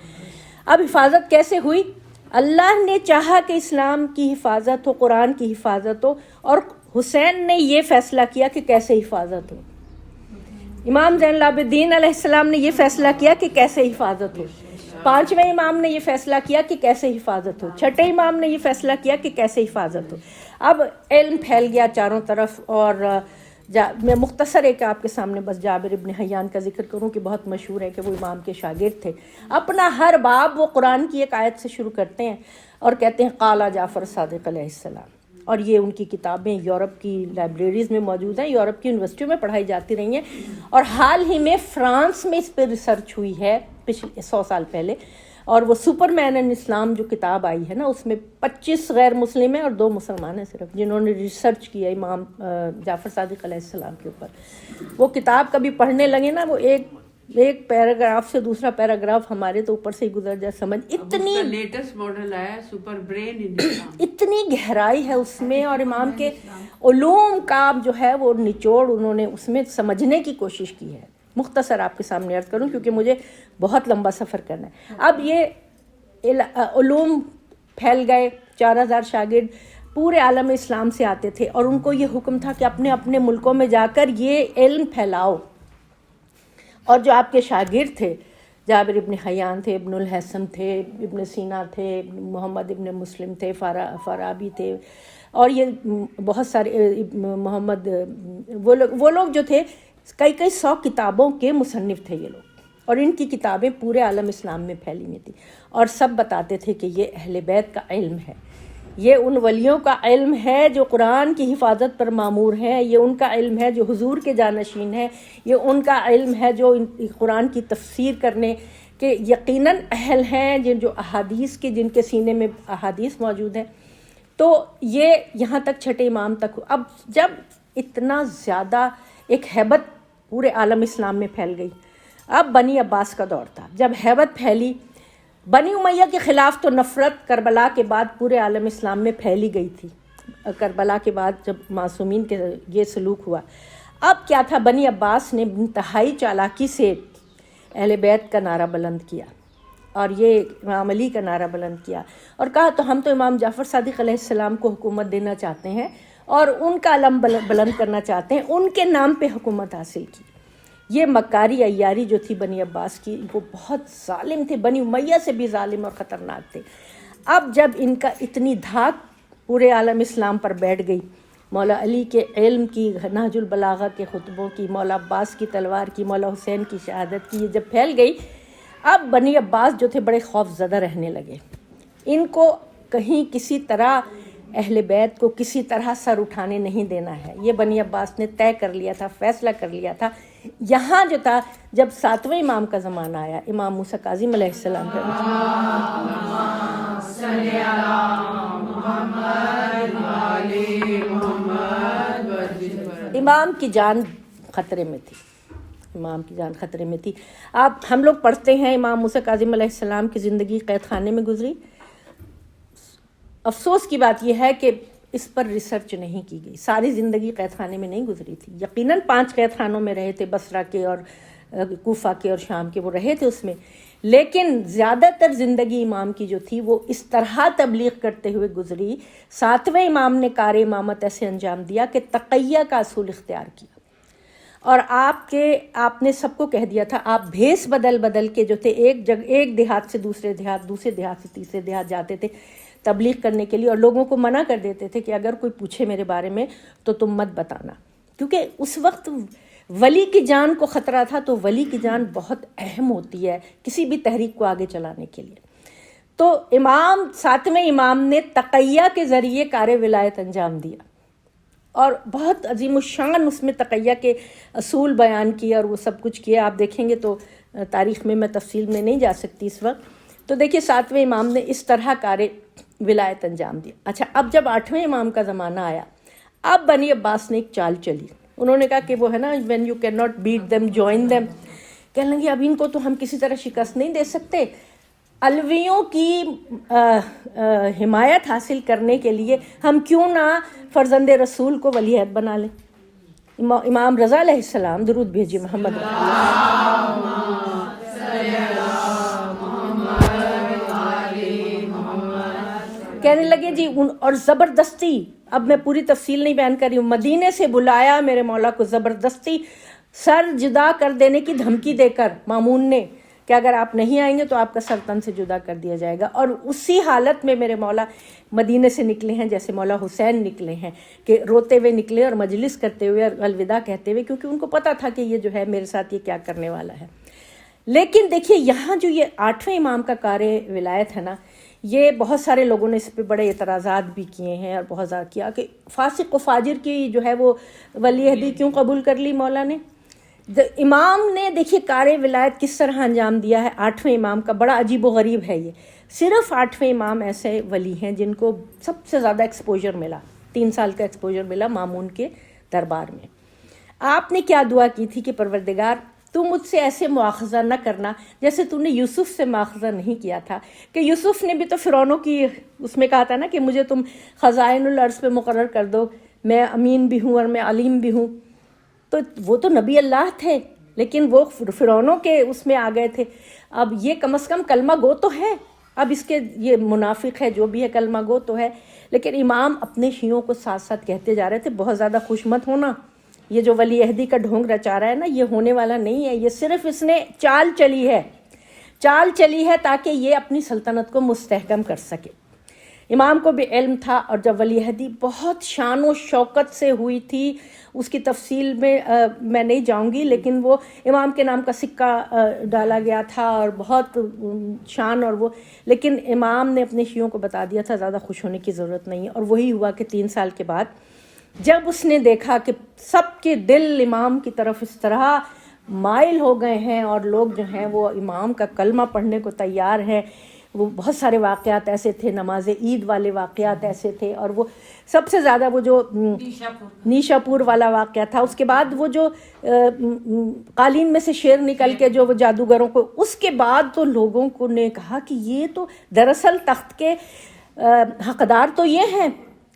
اب حفاظت کیسے ہوئی؟ اللہ نے چاہا کہ اسلام کی حفاظت ہو، قرآن کی حفاظت ہو، اور حسین نے یہ فیصلہ کیا کہ کیسے حفاظت ہو. امام زین العابدین علیہ السلام نے یہ فیصلہ کیا کہ کیسے حفاظت ہو. 5ویں امام نے یہ فیصلہ کیا کہ کیسے حفاظت ہو. 6ٹھے امام نے یہ فیصلہ کیا کہ کیسے حفاظت ہو. اب علم پھیل گیا چاروں طرف، اور میں مختصر ایک آپ کے سامنے بس جابر ابن حیان کا ذکر کروں کہ بہت مشہور ہے کہ وہ امام کے شاگرد تھے. اپنا ہر باب وہ قرآن کی ایک آیت سے شروع کرتے ہیں اور کہتے ہیں قال جعفر صادق علیہ السلام. اور یہ ان کی کتابیں یورپ کی لائبریریز میں موجود ہیں، یورپ کی یونیورسٹیوں میں پڑھائی جاتی رہی ہیں، اور حال ہی میں فرانس میں اس پہ ریسرچ ہوئی ہے پچھلے 100 سال پہلے. اور وہ سپر مین ان اسلام جو کتاب آئی ہے نا، اس میں 25 غیر مسلم ہیں اور 2 مسلمان ہیں صرف، جنہوں نے ریسرچ کیا امام جعفر صادق علیہ السلام کے اوپر. وہ کتاب کبھی پڑھنے لگے نا، وہ ایک پیراگراف سے دوسرا پیراگراف ہمارے تو اوپر سے ہی گزر جائے سمجھ. اتنی لیٹسٹ ماڈل آیا سپر برین ان اسلام، اتنی گہرائی ہے اس میں، اور امام کے علوم کا جو ہے وہ نچوڑ انہوں نے اس میں سمجھنے کی کوشش کی ہے. مختصر آپ کے سامنے عرض کروں کیونکہ مجھے بہت لمبا سفر کرنا ہے. اب یہ علوم پھیل گئے، 4000 شاگرد پورے عالم اسلام سے آتے تھے، اور ان کو یہ حکم تھا کہ اپنے اپنے ملکوں میں جا کر یہ علم پھیلاؤ. اور جو آپ کے شاگرد تھے جابر ابن حیان تھے، ابن الحسن تھے، ابن سینا تھے، محمد ابن مسلم تھے، فارابی تھے، اور یہ بہت سارے محمد وہ لوگ جو تھے کئی 100 کتابوں کے مصنف تھے یہ لوگ، اور ان کی کتابیں پورے عالم اسلام میں پھیلی ہوئی تھیں، اور سب بتاتے تھے کہ یہ اہل بیت کا علم ہے، یہ ان ولیوں کا علم ہے جو قرآن کی حفاظت پر مامور ہیں، یہ ان کا علم ہے جو حضور کے جانشین ہیں، یہ ان کا علم ہے جو قرآن کی تفسیر کرنے کے یقیناً اہل ہیں، جو احادیث کے جن کے سینے میں احادیث موجود ہیں۔ تو یہ یہاں تک چھٹے امام تک۔ اب جب اتنا زیادہ ایک ہیبت پورے عالم اسلام میں پھیل گئی، اب بنی عباس کا دور تھا، جب ہیبت پھیلی، بنی امیہ کے خلاف تو نفرت کربلا کے بعد پورے عالم اسلام میں پھیلی گئی تھی، کربلا کے بعد جب معصومین کے یہ سلوک ہوا۔ اب کیا تھا، بنی عباس نے انتہائی چالاکی سے اہل بیت کا نعرہ بلند کیا، اور یہ امام علی کا نعرہ بلند کیا، اور کہا تو ہم تو امام جعفر صادق علیہ السلام کو حکومت دینا چاہتے ہیں اور ان کا علم بلند کرنا چاہتے ہیں، ان کے نام پہ حکومت حاصل کی۔ یہ مکاری عیاری جو تھی بنی عباس کی، وہ بہت ظالم تھے، بنی امیہ سے بھی ظالم اور خطرناک تھے۔ اب جب ان کا اتنی دھاک پورے عالم اسلام پر بیٹھ گئی، مولا علی کے علم کی، نہج البلاغہ کے خطبوں کی، مولا عباس کی تلوار کی، مولا حسین کی شہادت کی، یہ جب پھیل گئی، اب بنی عباس جو تھے بڑے خوف زدہ رہنے لگے۔ ان کو کہیں کسی طرح اہل بیت کو کسی طرح سر اٹھانے نہیں دینا ہے، یہ بنی عباس نے طے کر لیا تھا، فیصلہ کر لیا تھا۔ یہاں جو تھا، جب 7ویں امام کا زمانہ آیا، امام موسیٰ کاظم علیہ السلام کا، امام کی جان خطرے میں تھی، امام کی جان خطرے میں تھی۔ آپ ہم لوگ پڑھتے ہیں امام موسیٰ کاظم علیہ السلام کی زندگی قید خانے میں گزری۔ افسوس کی بات یہ ہے کہ اس پر ریسرچ نہیں کی گئی، ساری زندگی قید خانے میں نہیں گزری تھی، یقیناً 5 قید خانوں میں رہے تھے، بصرہ کے اور کوفہ کے اور شام کے، وہ رہے تھے اس میں، لیکن زیادہ تر زندگی امام کی جو تھی وہ اس طرح تبلیغ کرتے ہوئے گزری۔ 7ویں امام نے کار امامت ایسے انجام دیا کہ تقیہ کا اصول اختیار کیا، اور آپ نے سب کو کہہ دیا تھا، آپ بھیس بدل کے جو تھے، ایک دیہات سے دوسرے دیہات، دوسرے دیہات سے تیسرے دیہات جاتے تھے تبلیغ کرنے کے لیے، اور لوگوں کو منع کر دیتے تھے کہ اگر کوئی پوچھے میرے بارے میں تو تم مت بتانا، کیونکہ اس وقت ولی کی جان کو خطرہ تھا، تو ولی کی جان بہت اہم ہوتی ہے کسی بھی تحریک کو آگے چلانے کے لیے۔ تو 7ویں امام نے تقیہ کے ذریعے کار ولایت انجام دیا، اور بہت عظیم الشان اس میں تقیہ کے اصول بیان کیے اور وہ سب کچھ کیا۔ آپ دیکھیں گے تو تاریخ میں تفصیل میں نہیں جا سکتی اس وقت، تو دیکھیے 7ویں امام نے اس طرح کار ولایت انجام دیا۔ اچھا، اب جب 8ویں امام کا زمانہ آیا، اب بنی عباس نے ایک چال چلی، انہوں نے کہا کہ وہ ہے نا when you cannot beat them join them، کہنے لگے اب ان کو تو ہم کسی طرح شکست نہیں دے سکتے، علویوں کی حمایت حاصل کرنے کے لیے ہم کیوں نہ فرزند رسول کو ولی عہد بنا لیں۔ امام رضا علیہ السلام، درود بھیجیے محمد کہنے لگے جی، اور زبردستی، اب میں پوری تفصیل نہیں بیان کر رہی ہوں، مدینے سے بلایا میرے مولا کو زبردستی سر جدا کر دینے کی دھمکی دے کر مامون نے، کہ اگر آپ نہیں آئیں گے تو آپ کا سر تن سے جدا کر دیا جائے گا۔ اور اسی حالت میں میرے مولا مدینے سے نکلے ہیں جیسے مولا حسین نکلے ہیں، کہ روتے ہوئے نکلے اور مجلس کرتے ہوئے اور الوداع کہتے ہوئے، کیونکہ ان کو پتہ تھا کہ یہ جو ہے میرے ساتھ یہ کیا کرنے والا ہے۔ لیکن دیکھیے یہاں جو یہ 8ویں امام کا کار ولایت ہے نا، یہ بہت سارے لوگوں نے اس پہ بڑے اعتراضات بھی کیے ہیں اور بہت زیادہ کیا کہ فاسق و فاجر کی جو ہے وہ ولی عہدی کیوں قبول کر لی مولا نے۔ امام نے دیکھیے کار ولایت کس طرح انجام دیا ہے 8ویں امام کا، بڑا عجیب و غریب ہے یہ۔ صرف 8ویں امام ایسے ولی ہیں جن کو سب سے زیادہ ایکسپوجر ملا، 3 سال کا ایکسپوجر ملا مامون کے دربار میں۔ آپ نے کیا دعا کی تھی کہ پروردگار تو مجھ سے ایسے مواخذہ نہ کرنا جیسے تو نے یوسف سے مواخذہ نہیں کیا تھا، کہ یوسف نے بھی تو فرعونوں کی اس میں کہا تھا نا کہ مجھے تم خزائن الارض پہ مقرر کر دو، میں امین بھی ہوں اور میں علیم بھی ہوں۔ تو وہ تو نبی اللہ تھے، لیکن وہ فرعونوں کے اس میں آ گئے تھے۔ اب یہ کم از کم کلمہ گو تو ہے، اب اس کے یہ منافق ہے جو بھی ہے کلمہ گو تو ہے، لیکن امام اپنے شیعوں کو ساتھ ساتھ کہتے جا رہے تھے بہت زیادہ خوش مت ہونا، یہ جو ولی عہدی کا ڈھونگ رچا رہا ہے نا یہ ہونے والا نہیں ہے، یہ صرف اس نے چال چلی ہے چال چلی ہے تاکہ یہ اپنی سلطنت کو مستحکم کر سکے۔ امام کو بھی علم تھا، اور جب ولی عہدی بہت شان و شوکت سے ہوئی تھی، اس کی تفصیل میں میں نہیں جاؤں گی، لیکن وہ امام کے نام کا سکہ ڈالا گیا تھا اور بہت شان، اور وہ لیکن امام نے اپنے شیعوں کو بتا دیا تھا زیادہ خوش ہونے کی ضرورت نہیں ہے۔ اور وہی ہوا کہ 3 سال کے بعد جب اس نے دیکھا کہ سب کے دل امام کی طرف اس طرح مائل ہو گئے ہیں اور لوگ جو ہیں وہ امام کا کلمہ پڑھنے کو تیار ہیں، وہ بہت سارے واقعات ایسے تھے، نماز عید والے واقعات ایسے تھے، اور وہ سب سے زیادہ وہ جو نیشا پور والا واقعہ تھا، اس کے بعد وہ جو قالین میں سے شیر نکل کے جو وہ جادوگروں کو، اس کے بعد تو لوگوں کو نے کہا کہ یہ تو دراصل تخت کے حقدار تو یہ ہیں۔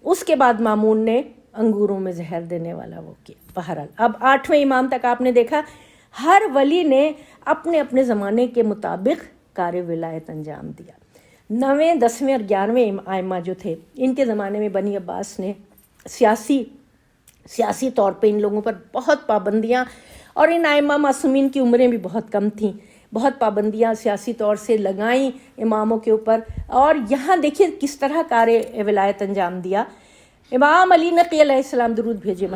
اس کے بعد مامون نے انگوروں میں زہر دینے والا وہ کیا۔ بہرحال اب 8ویں امام تک آپ نے دیکھا ہر ولی نے اپنے اپنے زمانے کے مطابق کار ولایت انجام دیا۔ 9ویں 10ویں اور 11ویں ائمہ جو تھے، ان کے زمانے میں بنی عباس نے سیاسی طور پہ ان لوگوں پر بہت پابندیاں، اور ان ائمہ معصومین کی عمریں بھی بہت کم تھیں، بہت پابندیاں سیاسی طور سے لگائیں اماموں کے اوپر۔ اور یہاں دیکھیے کس طرح کار ولایت انجام دیا۔ امام علی نقی علیہ السلام، درود بھیجے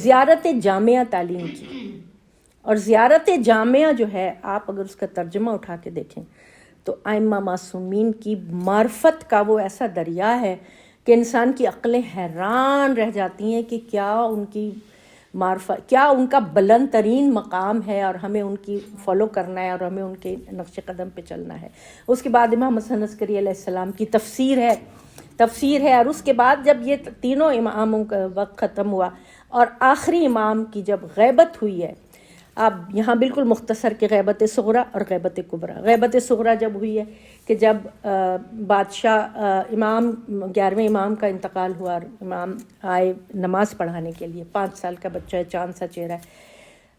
زیارت جامعہ تعلیم کی، اور زیارت جامعہ جو ہے آپ اگر اس کا ترجمہ اٹھا کے دیکھیں تو ائمہ معصومین کی معرفت کا وہ ایسا دریا ہے کہ انسان کی عقلیں حیران رہ جاتی ہیں کہ کیا ان کی معرفت، کیا ان کا بلند ترین مقام ہے، اور ہمیں ان کی فالو کرنا ہے اور ہمیں ان کے نقش قدم پہ چلنا ہے۔ اس کے بعد امام حسن عسکری علیہ السلام کی تفسیر ہے، اور اس کے بعد جب یہ تینوں اماموں کا وقت ختم ہوا اور آخری امام کی جب غیبت ہوئی ہے، اب یہاں بالکل مختصر کہ غیبت صغریٰ اور غیبت کبریٰ۔ غیبت صغریٰ جب ہوئی ہے کہ جب بادشاہ امام 11ویں امام کا انتقال ہوا، اور امام آئے نماز پڑھانے کے لیے، 5 سال کا بچہ ہے، چاند سا چہرہ ہے،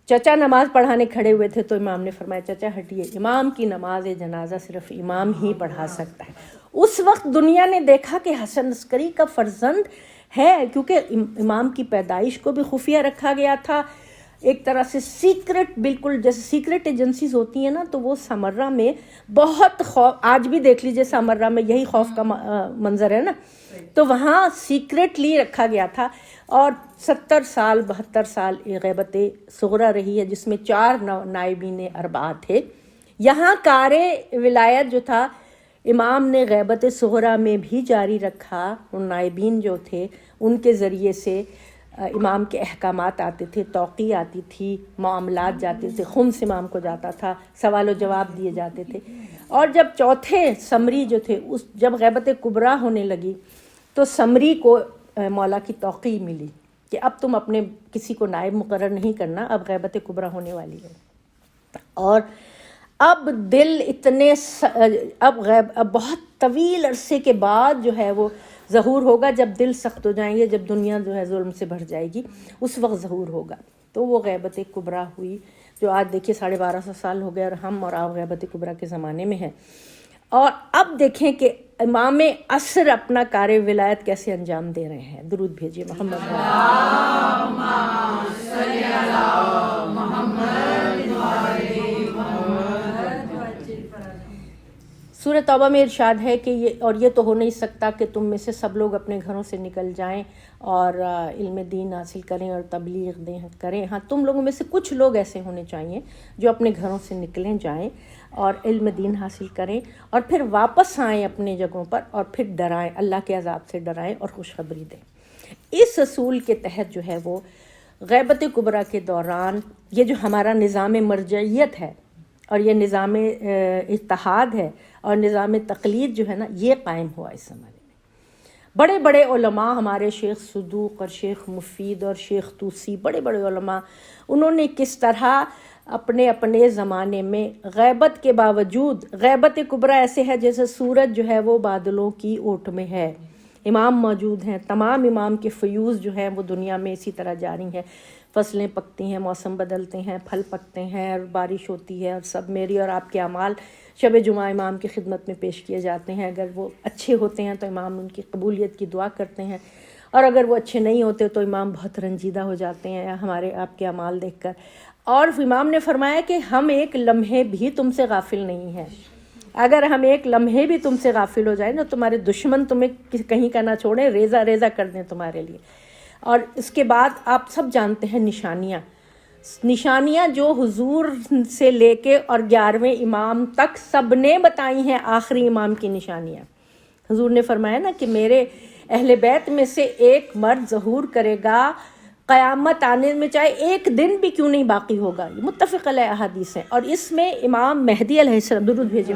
چچا نماز پڑھانے کھڑے ہوئے تھے تو امام نے فرمایا چچا ہٹیے، امام کی نماز جنازہ صرف امام ہی پڑھا سکتا ہے۔ اس وقت دنیا نے دیکھا کہ حسن عسکری کا فرزند ہے، کیونکہ امام کی پیدائش کو بھی خفیہ رکھا گیا تھا، ایک طرح سے سیکرٹ، بالکل جیسے سیکرٹ ایجنسیز ہوتی ہیں نا، تو وہ سامرہ میں بہت خوف، آج بھی دیکھ لیجئے سامرہ میں یہی خوف کا منظر ہے نا، تو وہاں سیکرٹلی رکھا گیا تھا۔ اور 70 سال 72 سال غیبت صغریٰ رہی ہے، جس میں 4 نائبین اربعہ تھے۔ یہاں کار ولایت جو تھا امام نے غیبت صغریٰ میں بھی جاری رکھا، ان نائبین جو تھے ان کے ذریعے سے امام کے احکامات آتے تھے، توقیع آتی تھی، معاملات جاتے تھے، خمس امام کو جاتا تھا، سوال و جواب دیے جاتے تھے۔ اور جب چوتھے سمری جو تھے، جب غیبت کبریٰ ہونے لگی تو سمری کو مولا کی توقیع ملی کہ اب تم اپنے کسی کو نائب مقرر نہیں کرنا، اب غیبت کبریٰ ہونے والی ہے۔ اور اب دل اتنے اب بہت طویل عرصے کے بعد جو ہے وہ ظہور ہوگا، جب دل سخت ہو جائیں گے، جب دنیا جو ہے ظلم سے بھر جائے گی، اس وقت ظہور ہوگا۔ تو وہ غیبت کبریٰ ہوئی، جو آج دیکھیے 1250 سال ہو گئے، اور ہم اور آپ غیبت کبریٰ کے زمانے میں ہیں۔ اور اب دیکھیں کہ امام عصر اپنا کار ولایت کیسے انجام دے رہے ہیں۔ درود بھیجیے محمد۔ سورہ توبہ میں ارشاد ہے کہ یہ تو ہو نہیں سکتا کہ تم میں سے سب لوگ اپنے گھروں سے نکل جائیں اور علم دین حاصل کریں اور تبلیغ کریں۔ ہاں، تم لوگوں میں سے کچھ لوگ ایسے ہونے چاہیے جو اپنے گھروں سے نکلیں جائیں اور علم دین حاصل کریں، اور پھر واپس آئیں اپنے جگہوں پر، اور پھر ڈرائیں، اللہ کے عذاب سے ڈرائیں اور خوشخبری دیں۔ اس اصول کے تحت جو ہے وہ غیبت کبریٰ کے دوران یہ جو ہمارا نظام مرجعیت ہے، اور یہ نظام اتحاد ہے، اور نظام تقلید جو ہے نا، یہ قائم ہوا اس زمانے میں۔ بڑے بڑے علماء، ہمارے شیخ صدوق اور شیخ مفید اور شیخ طوسی، بڑے بڑے علماء، انہوں نے کس طرح اپنے اپنے زمانے میں غیبت کے باوجود، غیبت کبریٰ ایسے ہے جیسے سورج جو ہے وہ بادلوں کی اوٹ میں ہے، امام موجود ہیں، تمام امام کے فیوز جو ہیں وہ دنیا میں اسی طرح جاری ہیں، فصلیں پکتی ہیں، موسم بدلتے ہیں، پھل پکتے ہیں، اور بارش ہوتی ہے، اور سب میری اور آپ کے اعمال شب جمعہ امام کی خدمت میں پیش کیے جاتے ہیں۔ اگر وہ اچھے ہوتے ہیں تو امام ان کی قبولیت کی دعا کرتے ہیں، اور اگر وہ اچھے نہیں ہوتے تو امام بہت رنجیدہ ہو جاتے ہیں ہمارے آپ کے اعمال دیکھ کر. اور امام نے فرمایا کہ ہم ایک لمحے بھی تم سے غافل نہیں ہیں. اگر ہم ایک لمحے بھی تم سے غافل ہو جائیں نا تمہارے دشمن تمہیں کہیں کا نہ چھوڑیں, ریزہ ریزہ کر دیں تمہارے لیے. اور اس کے بعد آپ سب جانتے ہیں نشانیاں جو حضور سے لے کے اور 11ویں امام تک سب نے بتائی ہیں آخری امام کی نشانیاں. حضور نے فرمایا نا کہ میرے اہل بیت میں سے ایک مرد ظہور کرے گا, قیامت آنے میں چاہے ایک دن بھی کیوں نہیں باقی ہوگا. یہ متفق علیہ احادیث ہیں. اور اس میں امام مہدی علیہ السلام, درود بھیجے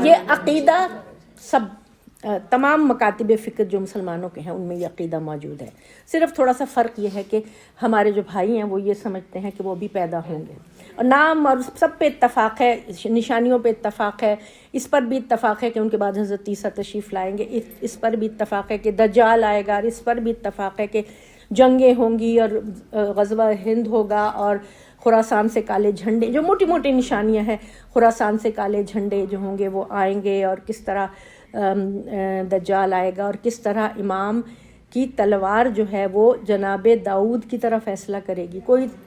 یہ عقیدہ سب تمام مکاتب فکر جو مسلمانوں کے ہیں ان میں یہ عقیدہ موجود ہے. صرف تھوڑا سا فرق یہ ہے کہ ہمارے جو بھائی ہیں وہ یہ سمجھتے ہیں کہ وہ بھی پیدا ہوں گے, اور نام اور سب پہ اتفاق ہے, نشانیوں پہ اتفاق ہے, اس پر بھی اتفاق ہے کہ ان کے بعد حضرت عیسیٰ تشریف لائیں گے, اس پر بھی اتفاق ہے کہ دجال آئے گا, اور اس پر بھی اتفاق ہے کہ جنگیں ہوں گی اور غزوہ ہند ہوگا, اور خراسان سے کالے جھنڈے, جو موٹی موٹی نشانیاں ہیں, خراسان سے کالے جھنڈے جو ہوں گے وہ آئیں گے, اور کس طرح دجال آئے گا, اور کس طرح امام کی تلوار جو ہے وہ جناب داؤد کی طرح فیصلہ کرے گی.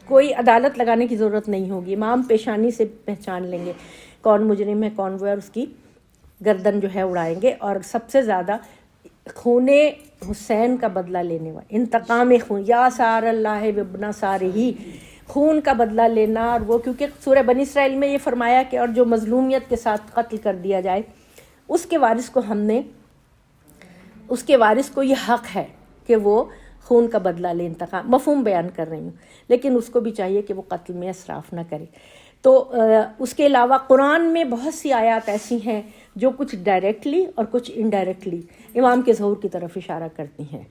کوئی عدالت لگانے کی ضرورت نہیں ہوگی, امام پیشانی سے پہچان لیں گے کون مجرم ہے کون وہ ہے, اور اس کی گردن جو ہے اڑائیں گے. اور سب سے زیادہ خون حسین کا بدلہ لینے والے, انتقام خون, یا سار اللہ وابن سارہ, خون کا بدلہ لینا. اور وہ کیونکہ سورہ بنی اسرائیل میں یہ فرمایا کہ اور جو مظلومیت کے ساتھ قتل کر دیا جائے اس کے وارث کو اس کے وارث کو یہ حق ہے کہ وہ خون کا بدلہ لے, انتقام مفہوم بیان کر رہی ہوں, لیکن اس کو بھی چاہیے کہ وہ قتل میں اسراف نہ کرے. تو اس کے علاوہ قرآن میں بہت سی آیات ایسی ہیں جو کچھ ڈائریکٹلی اور کچھ انڈائریکٹلی امام کے ظہور کی طرف اشارہ کرتی ہیں.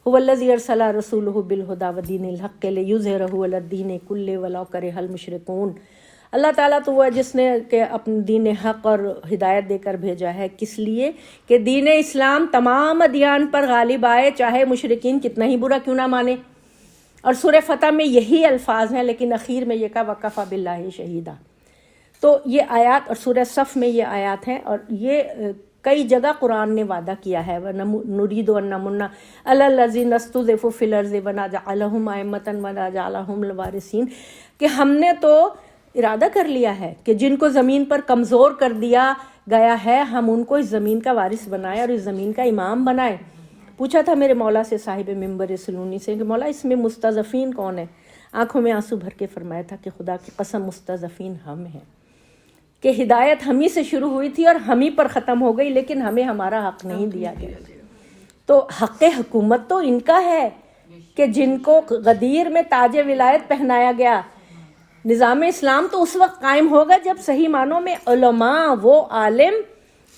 هو الذی ارسل رسولہ بالہدی ودین الحق لیظہرہ علی الدین کلہ ولو کرہ المشرکون. اللہ تعالیٰ تو وہ ہے جس نے کہ اپنے دین حق اور ہدایت دے کر بھیجا ہے, کس لیے کہ دین اسلام تمام ادیان پر غالب آئے, چاہے مشرکین کتنا ہی برا کیوں نہ مانے. اور سورہ فتح میں یہی الفاظ ہیں, لیکن اخیر میں یہ کہا وکفیٰ باللہ شہیدا. تو یہ آیات, اور سورہ صف میں یہ آیات ہیں, اور یہ کئی جگہ قرآن نے وعدہ کیا ہے, نُرِیدُ أَن نَمُنَّ عَلَى الَّذِينَ اسْتُضْعِفُوا فِي الْأَرْضِ وَنَجْعَلَهُمْ أَئِمَّةً وَنَجْعَلَهُمُ الْوَارِثِينَ, کہ ہم نے تو ارادہ کر لیا ہے کہ جن کو زمین پر کمزور کر دیا گیا ہے ہم ان کو اس زمین کا وارث بنائے اور اس زمین کا امام بنائے. پوچھا تھا میرے مولا سے صاحب ممبر سلونی سے کہ مولا اس میں مستضعفین کون ہیں؟ آنکھوں میں آنسو بھر کے فرمایا تھا کہ خدا کی قسم مستضعفین ہم ہیں, کہ ہدایت ہم ہی سے شروع ہوئی تھی اور ہم ہی پر ختم ہو گئی, لیکن ہمیں ہمارا حق نہیں دیا گیا. تو حق حکومت تو ان کا ہے کہ جن کو غدیر میں تاج ولایت پہنایا گیا. نظام اسلام تو اس وقت قائم ہوگا جب صحیح معنوں میں علماء, وہ عالم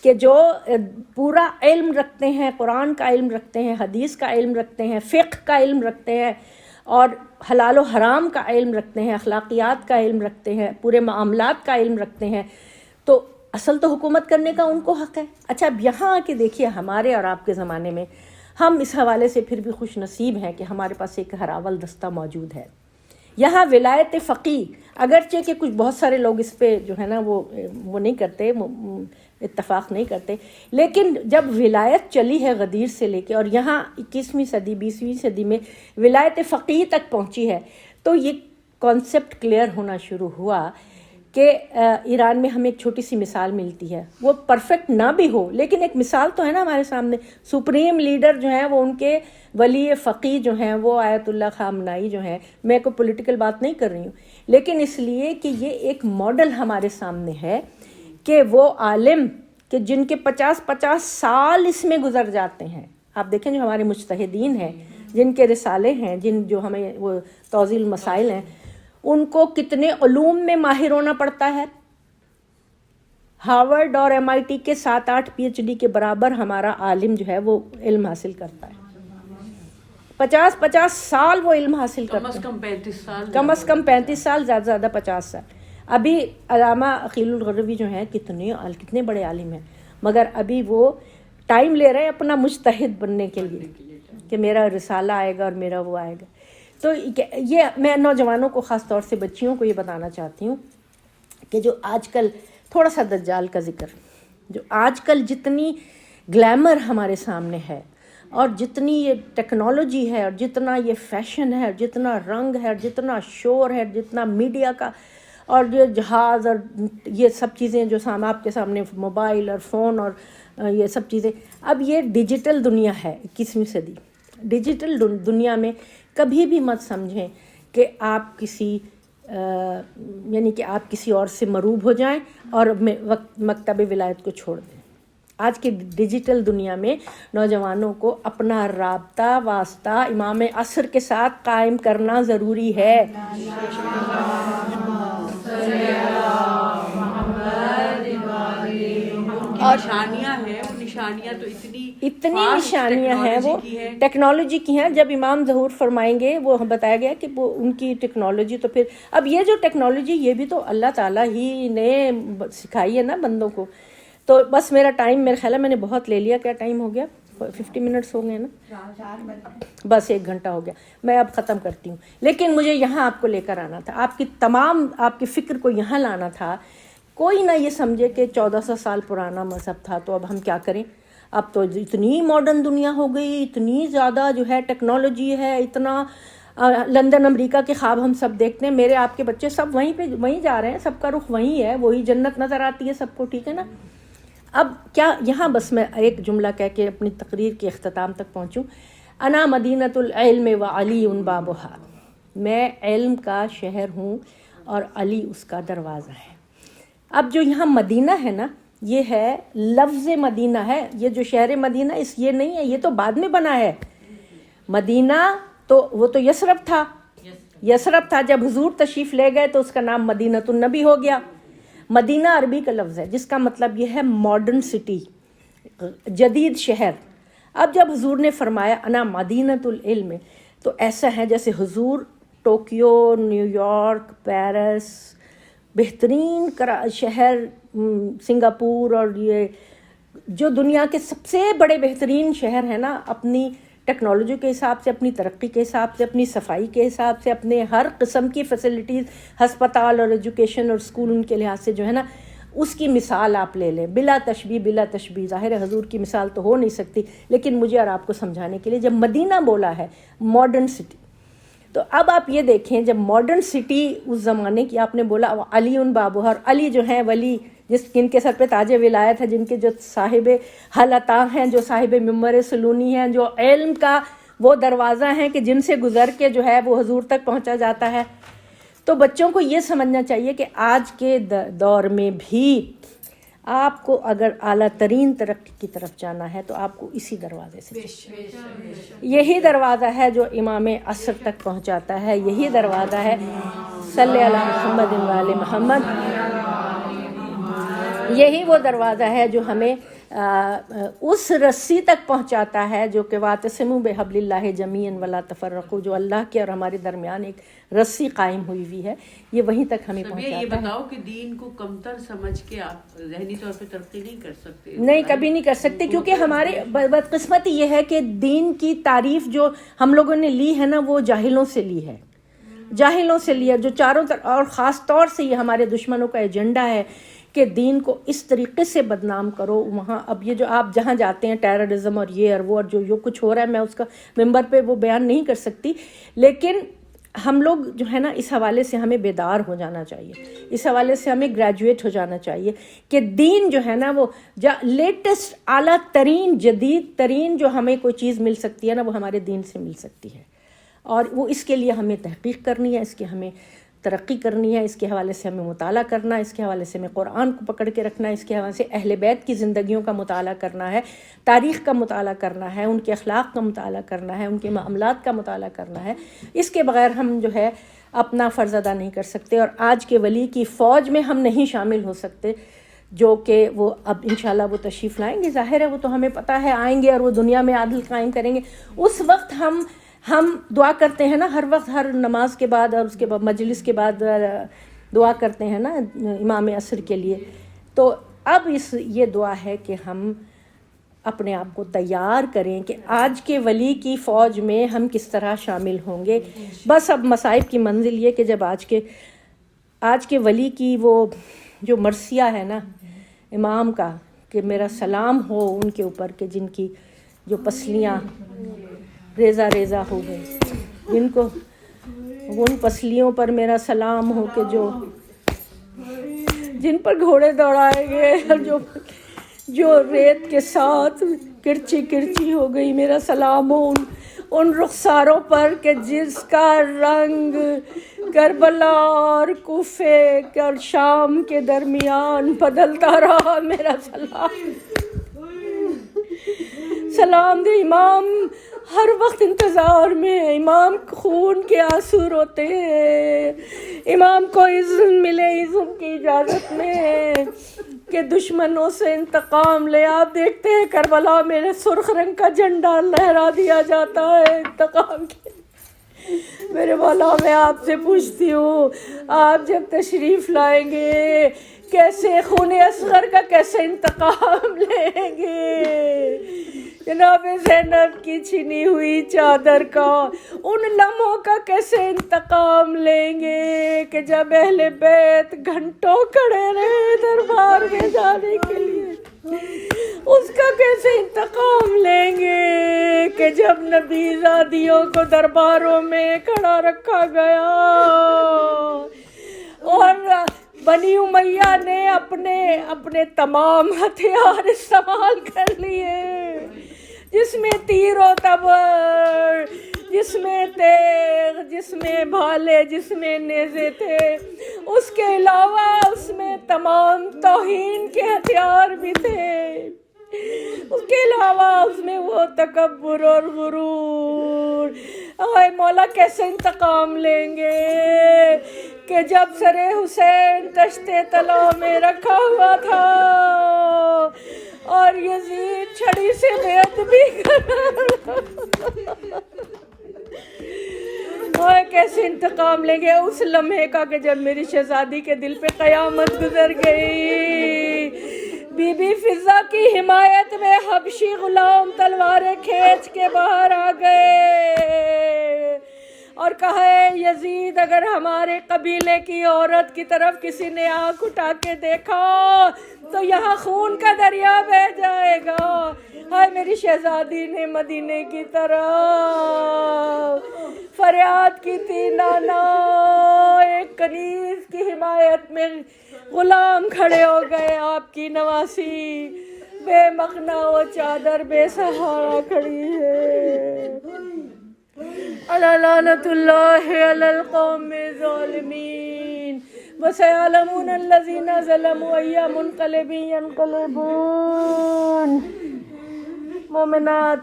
کہ جو پورا علم رکھتے ہیں, قرآن کا علم رکھتے ہیں, حدیث کا علم رکھتے ہیں, فقہ کا علم رکھتے ہیں, اور حلال و حرام کا علم رکھتے ہیں, اخلاقیات کا علم رکھتے ہیں, پورے معاملات کا علم رکھتے ہیں. تو اصل تو حکومت کرنے کا ان کو حق ہے. اچھا اب یہاں آ کے دیکھیے ہمارے اور آپ کے زمانے میں ہم اس حوالے سے پھر بھی خوش نصیب ہیں کہ ہمارے پاس ایک ہراول دستہ موجود ہے. یہاں ولایت فقیہ, اگرچہ کہ کچھ بہت سارے لوگ اس پہ جو ہے نا وہ نہیں کرتے, اتفاق نہیں کرتے, لیکن جب ولایت چلی ہے غدیر سے لے کے اور یہاں 21ویں صدی 20ویں صدی میں ولایت فقیہ تک پہنچی ہے, تو یہ کانسیپٹ کلیئر ہونا شروع ہوا کہ ایران میں ہمیں ایک چھوٹی سی مثال ملتی ہے, وہ پرفیکٹ نہ بھی ہو لیکن ایک مثال تو ہے نا ہمارے سامنے. سپریم لیڈر جو ہیں وہ ان کے ولی فقیہ جو ہیں وہ آیت اللہ خامنائی جو ہیں, میں کوئی پولیٹیکل بات نہیں کر رہی ہوں, لیکن اس لیے کہ یہ ایک ماڈل ہمارے سامنے ہے کہ وہ عالم کہ جن کے 50 سال اس میں گزر جاتے ہیں. آپ دیکھیں جو ہمارے مجتہدین ہیں, جن کے رسالے ہیں, جن جو ہمیں وہ توضیح المسائل ہیں, ان کو کتنے علوم میں ماہر ہونا پڑتا ہے. ہارورڈ اور MIT کے 7-8 PhD کے برابر ہمارا عالم جو ہے وہ علم حاصل کرتا ہے. 50 سال وہ علم حاصل کرتا ہے, کم از کم 35 سال, زیادہ زیادہ 50 سال. ابھی علامہ عقیل الغروی جو ہیں کتنے بڑے عالم ہیں, مگر ابھی وہ ٹائم لے رہے ہیں اپنا مجتہد بننے کے لیے کہ میرا رسالہ آئے گا اور میرا وہ آئے گا. تو یہ میں نوجوانوں کو, خاص طور سے بچیوں کو یہ بتانا چاہتی ہوں کہ جو آج کل تھوڑا سا دجال کا ذکر. جو آج کل جتنی گلیمر ہمارے سامنے ہے اور جتنی یہ ٹیکنالوجی ہے اور جتنا یہ فیشن ہے اور جتنا رنگ ہے اور جتنا شور ہے جتنا میڈیا کا اور یہ جہاز اور یہ سب چیزیں جو آپ کے سامنے موبائل اور فون اور یہ سب چیزیں، اب یہ ڈیجیٹل دنیا ہے 21ویں صدی. ڈیجیٹل دنیا میں کبھی بھی مت سمجھیں کہ آپ کسی یعنی کہ آپ کسی اور سے مروب ہو جائیں اور مکتب ولایت کو چھوڑ دیں. آج کی ڈیجیٹل دنیا میں نوجوانوں کو اپنا رابطہ واسطہ امام عصر کے ساتھ قائم کرنا ضروری ہے. اور نشانیاں ہیں، وہ نشانیاں تو اتنی نشانیاں ہیں، وہ ٹیکنالوجی کی ہیں. جب امام ظہور فرمائیں گے وہ بتایا گیا کہ وہ ان کی ٹیکنالوجی، تو پھر اب یہ جو ٹیکنالوجی یہ بھی تو اللہ تعالیٰ ہی نے سکھائی ہے نا بندوں کو. تو بس میرا ٹائم میرے خیال ہے میں نے بہت لے لیا. کیا ٹائم ہو گیا؟ 50 منٹس ہو گئے نا، بس 1 گھنٹہ ہو گیا. میں اب ختم کرتی ہوں. لیکن مجھے یہاں آپ کو لے کر آنا تھا، آپ کی فکر کو یہاں لانا تھا. کوئی نہ یہ سمجھے کہ 1400 سال پرانا مذہب تھا تو اب ہم کیا کریں. اب تو اتنی ماڈرن دنیا ہو گئی، اتنی زیادہ جو ہے ٹیکنالوجی ہے، اتنا لندن امریکہ کے خواب ہم سب دیکھتے ہیں. میرے آپ کے بچے سب وہیں جا رہے ہیں، سب کا رخ وہیں ہے، وہی جنت نظر آتی ہے سب کو. ٹھیک ہے نا. اب کیا یہاں بس میں ایک جملہ کہہ کے اپنی تقریر کے اختتام تک پہنچوں. انا مدینۃ العلم و علی بابھا، میں علم کا شہر ہوں اور علی اس کا دروازہ ہے. اب جو یہاں مدینہ ہے نا، یہ ہے لفظ مدینہ ہے. یہ جو شہر مدینہ یہ نہیں ہے، یہ تو بعد میں بنا ہے. مدینہ تو وہ تو یثرب تھا. جب حضور تشریف لے گئے تو اس کا نام مدینۃ النبی ہو گیا. مدینہ عربی کا لفظ ہے جس کا مطلب یہ ہے ماڈرن سٹی، جدید شہر. اب جب حضور نے فرمایا انا مدینۃ العلم، تو ایسا ہے جیسے حضور ٹوکیو، نیو یارک، پیرس، بہترین شہر سنگاپور اور یہ جو دنیا کے سب سے بڑے بہترین شہر ہیں نا، اپنی ٹیکنالوجی کے حساب سے، اپنی ترقی کے حساب سے، اپنی صفائی کے حساب سے، اپنے ہر قسم کی فیسلٹیز، ہسپتال اور ایجوکیشن اور اسکول ان کے لحاظ سے جو ہے نا، اس کی مثال آپ لے لیں بلا تشبیہ. ظاہر ہے حضور کی مثال تو ہو نہیں سکتی، لیکن مجھے اور آپ کو سمجھانے کے لیے جب مدینہ بولا ہے ماڈرن سٹی، تو اب آپ یہ دیکھیں جب ماڈرن سٹی اس زمانے کی آپ نے بولا علی بابھا، اور علی جو ہیں ولی جن کے سر پہ تاج ولایت ہے، جن کے جو صاحب حل عطا ہیں، جو صاحب ممبر سلونی ہیں، جو علم کا وہ دروازہ ہیں کہ جن سے گزر کے جو ہے وہ حضور تک پہنچا جاتا ہے. تو بچوں کو یہ سمجھنا چاہیے کہ آج کے دور میں بھی آپ کو اگر اعلیٰ ترین ترقی کی طرف جانا ہے تو آپ کو اسی دروازے سے، یہی دروازہ ہے جو امام عصر تک پہنچاتا ہے. یہی دروازہ ہے صلی اللہ محمد وآل محمد. یہی وہ دروازہ ہے جو ہمیں اس رسی تک پہنچاتا ہے جو کہ واعتصموا بحبل اللہ جمیعا ولا تفرقوا، جو اللہ کے اور ہمارے درمیان ایک رسی قائم ہوئی ہوئی ہے، یہ وہیں تک ہمیں پہنچاتا ہے. یہ بتاؤ کہ دین کو کمتر سمجھ کے آپ ذہنی طور پہ ترقی نہیں کر سکتے. نہیں، کبھی نہیں کر سکتے، کیونکہ ہمارے بدقسمتی یہ ہے کہ دین کی تعریف جو ہم لوگوں نے لی ہے نا، وہ جاہلوں سے لی ہے، جو چاروں طرف، اور خاص طور سے یہ ہمارے دشمنوں کا ایجنڈا ہے کہ دین کو اس طریقے سے بدنام کرو. وہاں اب یہ جو آپ جہاں جاتے ہیں ٹیررزم اور یہ اور وہ اور جو کچھ ہو رہا ہے، میں اس کا ممبر پہ وہ بیان نہیں کر سکتی، لیکن ہم لوگ جو ہے نا اس حوالے سے ہمیں بیدار ہو جانا چاہیے، اس حوالے سے ہمیں گریجویٹ ہو جانا چاہیے کہ دین جو ہے نا وہ لیٹسٹ اعلیٰ ترین جدید ترین جو ہمیں کوئی چیز مل سکتی ہے نا، وہ ہمارے دین سے مل سکتی ہے. اور وہ اس کے لیے ہمیں تحقیق کرنی ہے، اس کے ہمیں ترقی کرنی ہے، اس کے حوالے سے ہمیں مطالعہ کرنا ہے، اس کے حوالے سے ہمیں قرآن کو پکڑ کے رکھنا ہے، اس کے حوالے سے اہل بیت کی زندگیوں کا مطالعہ کرنا ہے، تاریخ کا مطالعہ کرنا ہے، ان کے اخلاق کا مطالعہ کرنا ہے، ان کے معاملات کا مطالعہ کرنا ہے. اس کے بغیر ہم جو ہے اپنا فرض ادا نہیں کر سکتے. اور آج کے ولی کی فوج میں ہم نہیں شامل ہو سکتے، جو کہ وہ اب انشاءاللہ وہ تشریف لائیں گے. ظاہر ہے وہ تو ہمیں پتہ ہے آئیں گے اور وہ دنیا میں عدل قائم کریں گے. اس وقت ہم دعا کرتے ہیں نا، ہر وقت ہر نماز کے بعد اور اس کے بعد مجلس کے بعد دعا کرتے ہیں نا امام عصر کے لیے. تو اب یہ دعا ہے کہ ہم اپنے آپ کو تیار کریں کہ آج کے ولی کی فوج میں ہم کس طرح شامل ہوں گے. بس اب مصائب کی منزل یہ کہ جب آج کے ولی کی وہ جو مرثیہ ہے نا امام کا، کہ میرا سلام ہو ان کے اوپر کہ جن کی جو پسلیاں ریزہ ریزہ ہو گئی، جن کو ان پسلیوں پر میرا سلام ہو کہ جن پر گھوڑے دوڑائے گئے، جو ریت کے ساتھ کرچی کرچی ہو گئی، میرا سلام ہو ان رخساروں پر کہ جس کا رنگ کربلا اور کوفے اور شام کے درمیان بدلتا رہا، میرا سلام دے امام ہر وقت انتظار میں، امام خون کے آنسو روتے ہیں، امام کو اذن ملے، اذن کی اجازت میں کہ دشمنوں سے انتقام لے۔ آپ دیکھتے ہیں کربلا میں سرخ رنگ کا جھنڈا لہرا دیا جاتا ہے انتقام کے۔ میرے مولا میں آپ سے پوچھتی ہوں، آپ جب تشریف لائیں گے کیسے خون اصغر کا کیسے انتقام لیں گے؟ جناب زینب کی چھنی ہوئی چادر کا، ان لمحوں کا کیسے انتقام لیں گے کہ جب اہل بیت گھنٹوں کھڑے رہے دربار میں جانے کے لیے، اس کا کیسے انتقام لیں گے کہ جب نبی زادیوں کو درباروں میں کھڑا رکھا گیا اور بنی امیہ نے اپنے تمام ہتھیار استعمال کر لیے، جس میں تیر و تبر، جس میں تیغ، جس میں بھالے، جس میں نیزے تھے، اس کے علاوہ اس میں تمام توہین کے ہتھیار بھی تھے، اس کے علاوہ اس میں وہ تکبر اور غرور۔ اے مولا کیسے انتقام لیں گے کہ جب سر حسین تشتے طلوع میں رکھا ہوا تھا اور یزید چھڑی سے بےادبی اور کیسے انتقام لیں گے اس لمحے کا کہ جب میری شہزادی کے دل پہ قیامت گزر گئی۔ بی بی فضہ کی حمایت میں حبشی غلام تلواریں کھینچ کے باہر آ گئے اور کہا ہے یزید اگر ہمارے قبیلے کی عورت کی طرف کسی نے آنکھ اٹھا کے دیکھا تو یہاں خون کا دریا بہہ جائے گا۔ ہائے میری شہزادی نے مدینے کی طرف فریاد کی تھی، نانا ایک کنیز کی حمایت میں غلام کھڑے ہو گئے، آپ کی نواسی بے مخنا و چادر بے سہارا کھڑی ہے۔ الا لعنت اللہ علی القوم الظالمین وسيعلمون الذين ظلموا أي منقلب ينقلبون۔ مومنات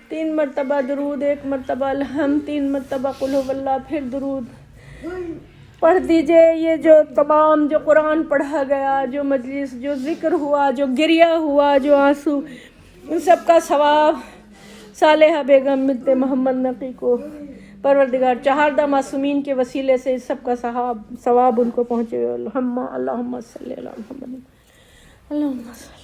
3 مرتبہ درود، 1 مرتبہ الحمد، 3 مرتبہ قل هو اللہ، پھر درود پڑھ دیجئے۔ یہ جو تمام جو قرآن پڑھا گیا، جو مجلس، جو ذکر ہوا، جو گریہ ہوا، جو آنسو، ان سب کا ثواب صالحہ بیگم بنت محمد نقی کو پروردگار 4 معصومین کے وسیلے سے اس سب کا ثواب ان کو پہنچے۔ اللہم صلی علی محمد، اللہم صلی